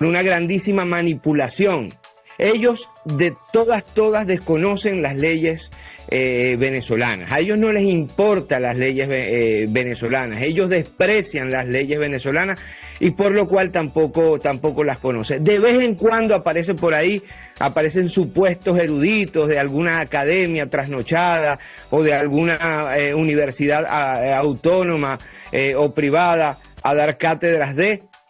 grandísima manipulación. Ellos de todas desconocen las leyes venezolanas. A ellos no les importan las leyes venezolanas. Ellos desprecian las leyes venezolanas y por lo cual tampoco las conocen. De vez en cuando aparecen por ahí, aparecen supuestos eruditos de alguna academia trasnochada o de alguna universidad autónoma o privada a dar cátedras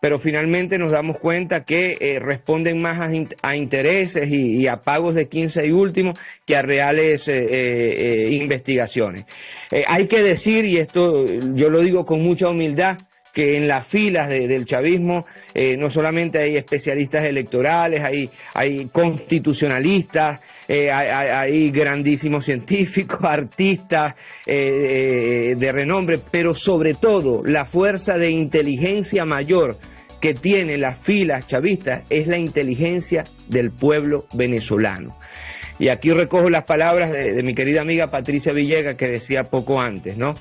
pero finalmente nos damos cuenta que responden más a intereses y a pagos de 15 y último que a reales investigaciones. Hay que decir, y esto yo lo digo con mucha humildad, que en las filas del chavismo no solamente hay especialistas electorales, hay constitucionalistas, hay grandísimos científicos, artistas de renombre, pero sobre todo la fuerza de inteligencia mayor que tiene las filas chavistas es la inteligencia del pueblo venezolano. Y aquí recojo las palabras de mi querida amiga Patricia Villegas, que decía poco antes, ¿no?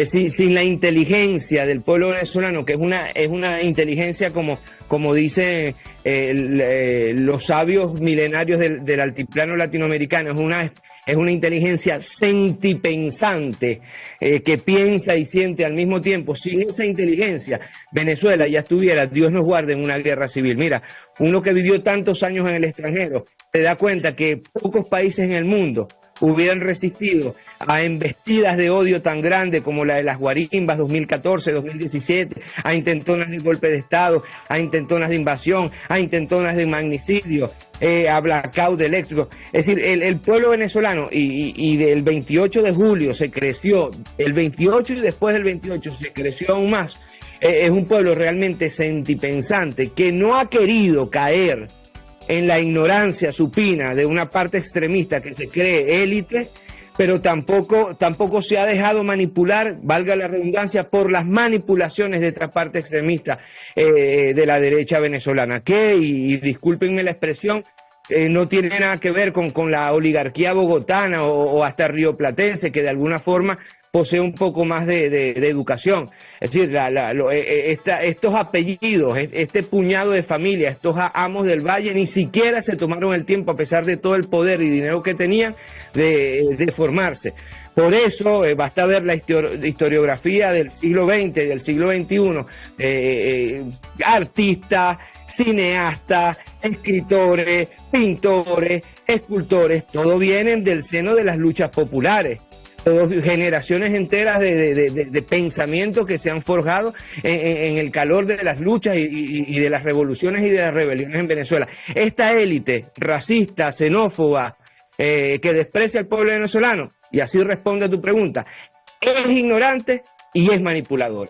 Sin la inteligencia del pueblo venezolano, que es una inteligencia como dicen los sabios milenarios del altiplano latinoamericano, es una inteligencia sentipensante, que piensa y siente al mismo tiempo. Sin esa inteligencia, Venezuela ya estuviera, Dios nos guarde, en una guerra civil. Mira, uno que vivió tantos años en el extranjero, se da cuenta que pocos países en el mundo hubieran resistido a embestidas de odio tan grandes como la de las guarimbas 2014, 2017, a intentonas de golpe de Estado, a intentonas de invasión, a intentonas de magnicidio, a blackout eléctrico. Es decir, el pueblo venezolano, y del 28 de julio se creció, el 28 y después del 28 se creció aún más. Es un pueblo realmente sentipensante que no ha querido caer en la ignorancia supina de una parte extremista que se cree élite, pero tampoco se ha dejado manipular, valga la redundancia, por las manipulaciones de otra parte extremista de la derecha venezolana, que, y discúlpenme la expresión, no tiene nada que ver con la oligarquía bogotana o hasta rioplatense, que de alguna forma posee un poco más de educación. Es decir, estos apellidos, este puñado de familias, estos amos del Valle, ni siquiera se tomaron el tiempo, a pesar de todo el poder y dinero que tenían, de formarse. Por eso basta ver la historiografía del siglo XX, del siglo XXI, artistas, cineastas, escritores, pintores, escultores, todos vienen del seno de las luchas populares. Generaciones enteras de pensamientos que se han forjado en el calor de las luchas y de las revoluciones y de las rebeliones en Venezuela. Esta élite racista, xenófoba, que desprecia al pueblo venezolano, y así responde a tu pregunta, es ignorante y es manipulador.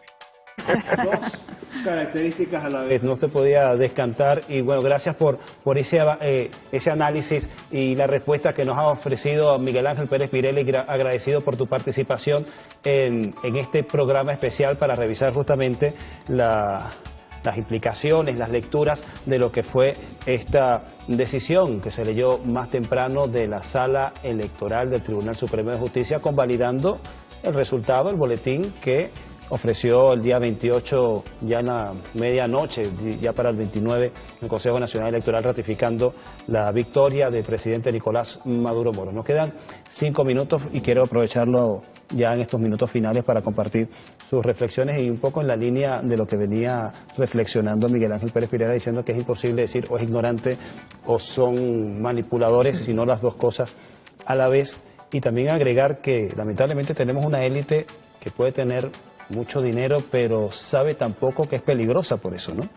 características a la vez, no se podía descantar. Y bueno, gracias por ese análisis y la respuesta que nos ha ofrecido Miguel Ángel Pérez Pirelli, agradecido por tu participación en este programa especial para revisar justamente las implicaciones, las lecturas de lo que fue esta decisión que se leyó más temprano de la Sala Electoral del Tribunal Supremo de Justicia, convalidando el resultado, el boletín que ofreció el día 28, ya en la medianoche, ya para el 29, el Consejo Nacional Electoral, ratificando la victoria del presidente Nicolás Maduro Moro. Nos quedan 5 minutos y quiero aprovecharlo ya en estos minutos finales para compartir sus reflexiones y un poco en la línea de lo que venía reflexionando Miguel Ángel Pérez Pirelli, diciendo que es imposible decir o es ignorante o son manipuladores, sino las dos cosas a la vez. Y también agregar que lamentablemente tenemos una élite que puede tener mucho dinero, pero sabe tampoco que es peligrosa por eso, ¿no?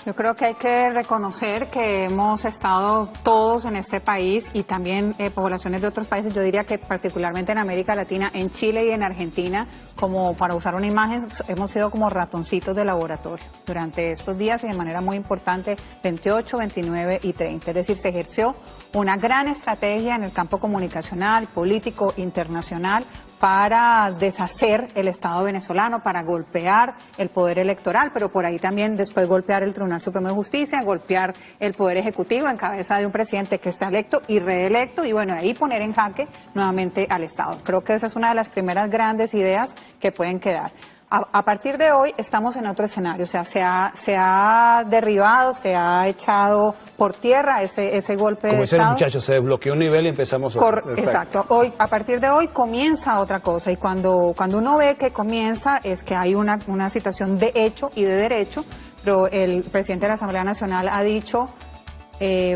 Yo creo que hay que reconocer que hemos estado todos en este país y también poblaciones de otros países, yo diría que particularmente en América Latina, en Chile y en Argentina, como para usar una imagen, hemos sido como ratoncitos de laboratorio durante estos días y de manera muy importante 28, 29 y 30. Es decir, se ejerció una gran estrategia en el campo comunicacional, político, internacional, para deshacer el Estado venezolano, para golpear el poder electoral, pero por ahí también después golpear el Tribunal Supremo de Justicia, golpear el Poder Ejecutivo en cabeza de un presidente que está electo y reelecto, y bueno, ahí poner en jaque nuevamente al Estado. Creo que esa es una de las primeras grandes ideas que pueden quedar. A partir de hoy estamos en otro escenario, o sea, se ha derribado, se ha echado por tierra ese golpe de Estado. Como dicen los muchachos, se desbloqueó un nivel y empezamos otro. Exacto. Hoy, a partir de hoy comienza otra cosa, y cuando uno ve que comienza es que hay una situación de hecho y de derecho, pero el presidente de la Asamblea Nacional ha dicho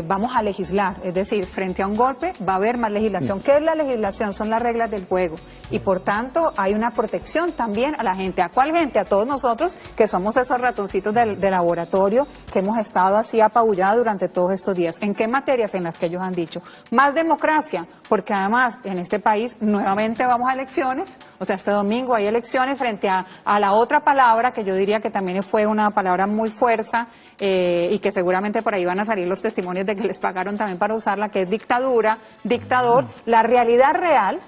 vamos a legislar, es decir, frente a un golpe va a haber más legislación. ¿Qué es la legislación? Son las reglas del juego y por tanto hay una protección también a la gente. ¿A cuál gente? A todos nosotros que somos esos ratoncitos de laboratorio que hemos estado así apabullados durante todos estos días. ¿En qué materias? En las que ellos han dicho. Más democracia, porque además en este país nuevamente vamos a elecciones, o sea, este domingo hay elecciones frente a la otra palabra que yo diría que también fue una palabra muy fuerza y que seguramente por ahí van a salir los testimonios de que les pagaron también para usarla, que es dictadura, dictador. La realidad real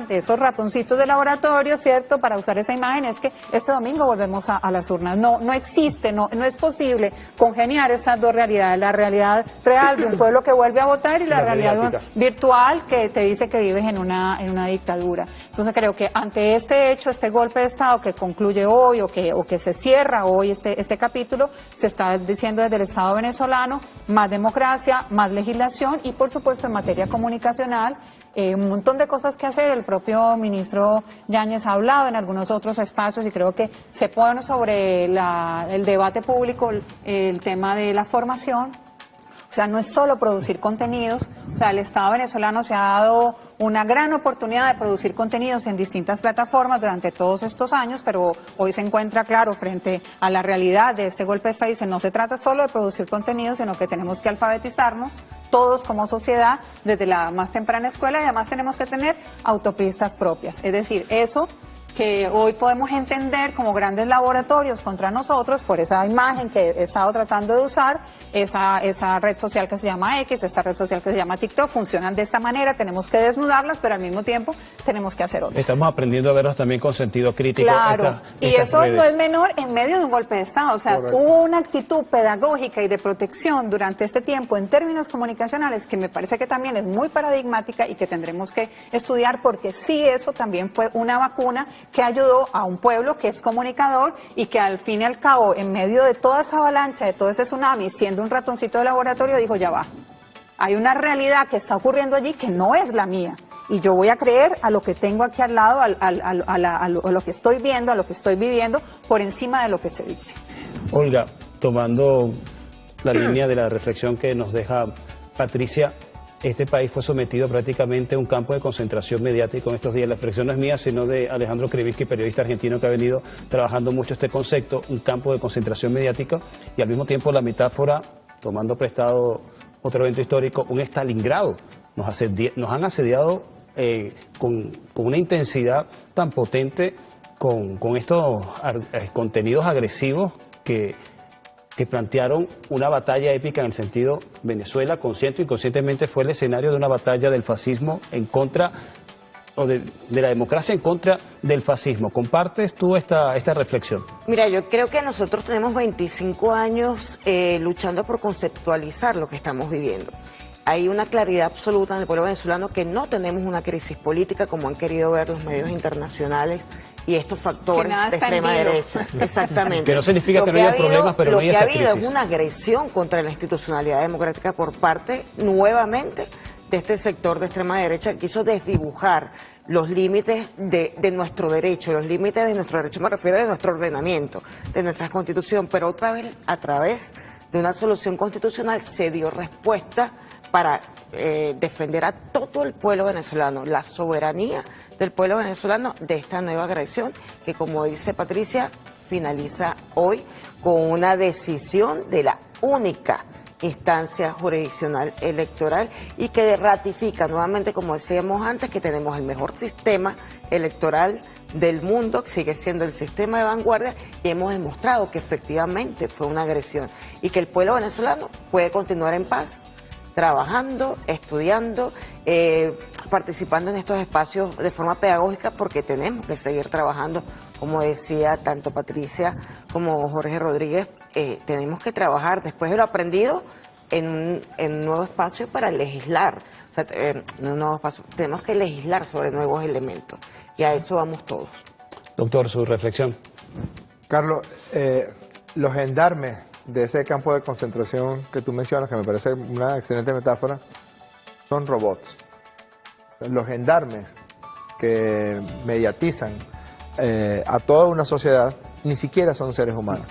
de esos ratoncitos de laboratorio, ¿cierto? Para usar esa imagen, es que este domingo volvemos a las urnas. No existe, no es posible congeniar estas dos realidades, la realidad real de un pueblo que vuelve a votar y la realidad virtual que te dice que vives en una dictadura. Entonces creo que ante este hecho, este golpe de Estado que concluye hoy o que se cierra hoy este capítulo, se está diciendo desde el Estado venezolano más democracia, más legislación y por supuesto en materia comunicacional, un montón de cosas que hacer. El propio ministro Yáñez ha hablado en algunos otros espacios y creo que se pone sobre el debate público el tema de la formación. O sea, no es solo producir contenidos, o sea, el Estado venezolano se ha dado una gran oportunidad de producir contenidos en distintas plataformas durante todos estos años, pero hoy se encuentra claro frente a la realidad de este golpe de Estado. Dice, no se trata solo de producir contenidos, sino que tenemos que alfabetizarnos todos como sociedad desde la más temprana escuela y además tenemos que tener autopistas propias. Es decir, eso que hoy podemos entender como grandes laboratorios contra nosotros por esa imagen que he estado tratando de usar, esa red social que se llama X, esta red social que se llama TikTok, funcionan de esta manera, tenemos que desnudarlas, pero al mismo tiempo tenemos que hacer otras. Estamos aprendiendo a verlos también con sentido crítico. Claro, y eso redes. No es menor en medio de un golpe de Estado, o sea, correcto. Hubo una actitud pedagógica y de protección durante este tiempo en términos comunicacionales que me parece que también es muy paradigmática y que tendremos que estudiar porque sí, eso también fue una vacuna que ayudó a un pueblo que es comunicador y que al fin y al cabo, en medio de toda esa avalancha, de todo ese tsunami, siendo un ratoncito de laboratorio, dijo, ya va, hay una realidad que está ocurriendo allí que no es la mía. Y yo voy a creer a lo que tengo aquí al lado, a lo que estoy viendo, a lo que estoy viviendo, por encima de lo que se dice. Olga, tomando la línea de la reflexión que nos deja Patricia, este país fue sometido prácticamente a un campo de concentración mediática en estos días. La expresión no es mía, sino de Alejandro Krivitsky, periodista argentino que ha venido trabajando mucho este concepto, un campo de concentración mediática, y al mismo tiempo la metáfora, tomando prestado otro evento histórico, un Stalingrado. Nos han asediado con una intensidad tan potente con estos contenidos agresivos que plantearon una batalla épica en el sentido Venezuela, consciente o inconscientemente, fue el escenario de una batalla del fascismo en contra, o de la democracia en contra del fascismo. ¿Compartes tú esta reflexión? Mira, yo creo que nosotros tenemos 25 años luchando por conceptualizar lo que estamos viviendo. Hay una claridad absoluta en el pueblo venezolano que no tenemos una crisis política como han querido ver los medios internacionales y estos factores de extrema derecha. Exactamente. Que no significa que no haya problemas, pero no hay esa crisis. Lo que ha habido es una agresión contra la institucionalidad democrática por parte, nuevamente, de este sector de extrema derecha que quiso desdibujar los límites de nuestro derecho, los límites de nuestro derecho, me refiero de nuestro ordenamiento, de nuestra constitución, pero otra vez a través de una solución constitucional se dio respuesta para defender a todo el pueblo venezolano, la soberanía del pueblo venezolano de esta nueva agresión que, como dice Patricia, finaliza hoy con una decisión de la única instancia jurisdiccional electoral y que ratifica nuevamente, como decíamos antes, que tenemos el mejor sistema electoral del mundo, que sigue siendo el sistema de vanguardia, y hemos demostrado que efectivamente fue una agresión y que el pueblo venezolano puede continuar en paz, trabajando, estudiando, participando en estos espacios de forma pedagógica, porque tenemos que seguir trabajando, como decía tanto Patricia como Jorge Rodríguez, tenemos que trabajar después de lo aprendido en un nuevo espacio para legislar, o sea, en un nuevo espacio, tenemos que legislar sobre nuevos elementos y a eso vamos todos. Doctor, su reflexión. Carlos, los gendarmes de ese campo de concentración que tú mencionas, que me parece una excelente metáfora, son robots. Los gendarmes que mediatizan a toda una sociedad ni siquiera son seres humanos.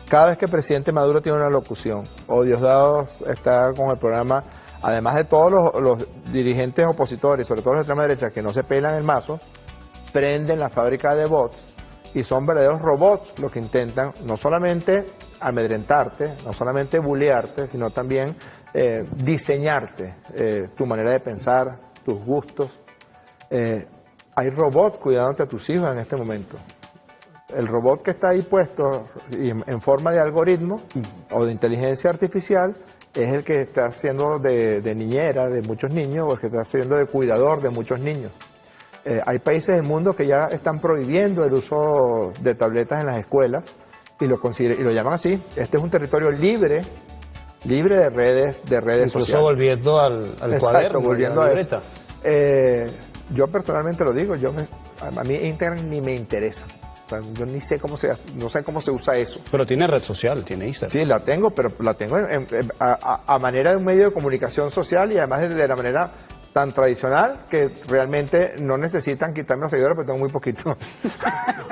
Cada vez que el presidente Maduro tiene una locución, o Diosdado está con el programa, además de todos los dirigentes opositores, sobre todo los de extrema derecha, que no se pelan el mazo, prenden la fábrica de bots y son verdaderos robots los que intentan no solamente amedrentarte, no solamente bullearte, sino también diseñarte tu manera de pensar, tus gustos. Hay robots cuidándote a tus hijos en este momento. El robot que está ahí puesto en forma de algoritmo o de inteligencia artificial es el que está haciendo de niñera de muchos niños o el que está haciendo de cuidador de muchos niños. Hay países del mundo que ya están prohibiendo el uso de tabletas en las escuelas y lo llaman así. Este es un territorio libre de redes Incluso sociales. Volviendo al Exacto, cuaderno, volviendo a la a libreta. Yo personalmente lo digo, a mí Instagram ni me interesa. O sea, yo ni sé no sé cómo se usa eso. Pero tiene red social, tiene Instagram. Sí, la tengo, pero la tengo a manera de un medio de comunicación social y además de la manera tan tradicional que realmente no necesitan quitarme los seguidores porque tengo muy poquito.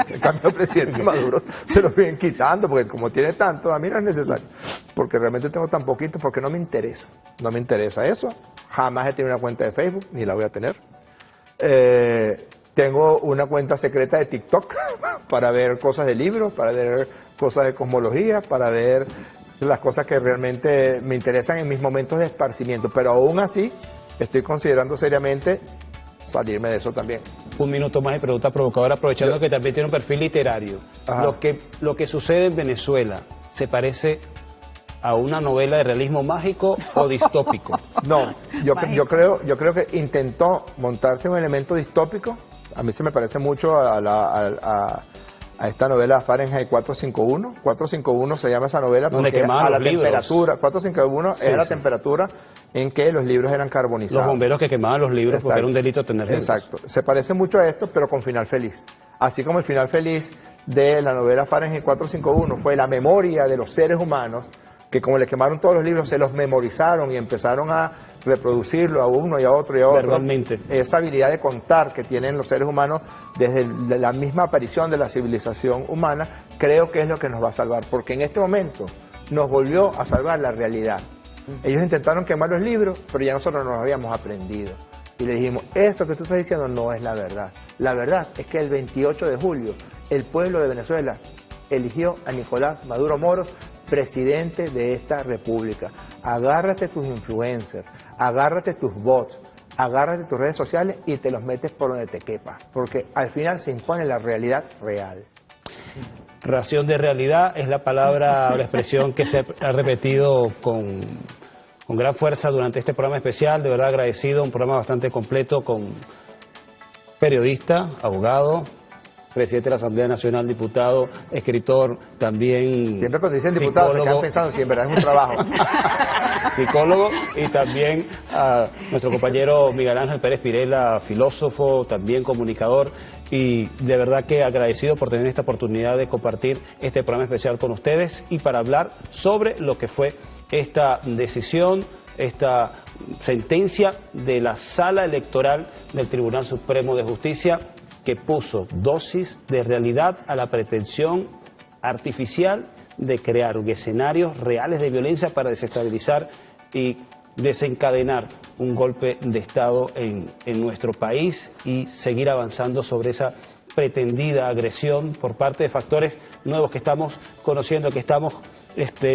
En cambio, el presidente Maduro se los vienen quitando porque como tiene tanto, a mí no es necesario. Porque realmente tengo tan poquito porque no me interesa. No me interesa eso. Jamás he tenido una cuenta de Facebook, ni la voy a tener. Tengo una cuenta secreta de TikTok para ver cosas de libros, para ver cosas de cosmología, para ver las cosas que realmente me interesan en mis momentos de esparcimiento. Pero aún así, estoy considerando seriamente salirme de eso también. Un minuto más de pregunta provocadora, aprovechando que también tiene un perfil literario. Lo que sucede en Venezuela, ¿se parece a una novela de realismo mágico o distópico? No, yo creo que intentó montarse un elemento distópico. A mí se me parece mucho a esta novela Fahrenheit 451. 451 se llama esa novela porque es a la temperatura. 451 es la temperatura en que los libros eran carbonizados. Los bomberos que quemaban los libros. Exacto. Porque era un delito tener libros. Exacto. Se parece mucho a esto, pero con final feliz. Así como el final feliz de la novela Fahrenheit 451 fue la memoria de los seres humanos, que como le quemaron todos los libros, se los memorizaron y empezaron a reproducirlo a uno y a otro y a otro. Verbalmente. Esa habilidad de contar que tienen los seres humanos desde la misma aparición de la civilización humana, creo que es lo que nos va a salvar, porque en este momento nos volvió a salvar la realidad. Ellos intentaron quemar los libros, pero ya nosotros nos habíamos aprendido. Y le dijimos, esto que tú estás diciendo no es la verdad. La verdad es que el 28 de julio el pueblo de Venezuela eligió a Nicolás Maduro Moros presidente de esta república. Agárrate tus influencers, agárrate tus bots, agarras de tus redes sociales y te los metes por donde te quepa, porque al final se impone la realidad real. Ración de realidad es la palabra o la expresión que se ha repetido con gran fuerza durante este programa especial. De verdad agradecido, un programa bastante completo con periodista, abogado, presidente de la Asamblea Nacional, diputado, escritor, también siempre cuando dicen diputado se quedan pensando siempre, es un trabajo. Psicólogo, y también a nuestro compañero Miguel Ángel Pérez Pirela, filósofo, también comunicador, y de verdad que agradecido por tener esta oportunidad de compartir este programa especial con ustedes y para hablar sobre lo que fue esta decisión, esta sentencia de la Sala Electoral del Tribunal Supremo de Justicia, que puso dosis de realidad a la pretensión artificial de crear escenarios reales de violencia para desestabilizar y desencadenar un golpe de Estado en nuestro país y seguir avanzando sobre esa pretendida agresión por parte de factores nuevos que estamos conociendo, que estamos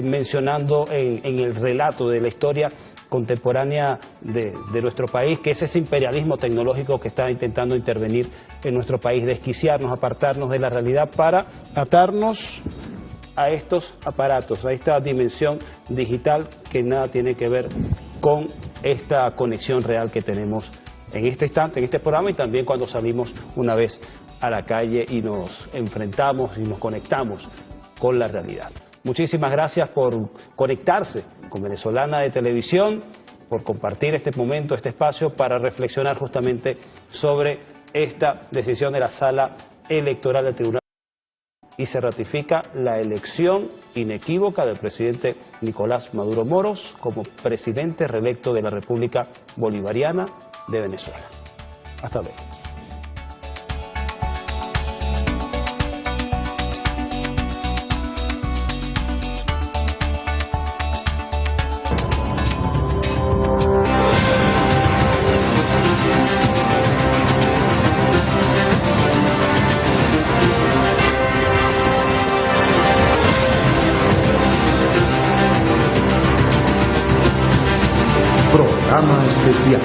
mencionando en el relato de la historia contemporánea de nuestro país, que es ese imperialismo tecnológico que está intentando intervenir en nuestro país, desquiciarnos, apartarnos de la realidad para atarnos a estos aparatos, a esta dimensión digital que nada tiene que ver con esta conexión real que tenemos en este instante, en este programa, y también cuando salimos una vez a la calle y nos enfrentamos y nos conectamos con la realidad. Muchísimas gracias por conectarse con Venezolana de Televisión, por compartir este momento, este espacio para reflexionar justamente sobre esta decisión de la Sala Electoral del Tribunal. Y se ratifica la elección inequívoca del presidente Nicolás Maduro Moros como presidente reelecto de la República Bolivariana de Venezuela. Hasta luego. Programa especial.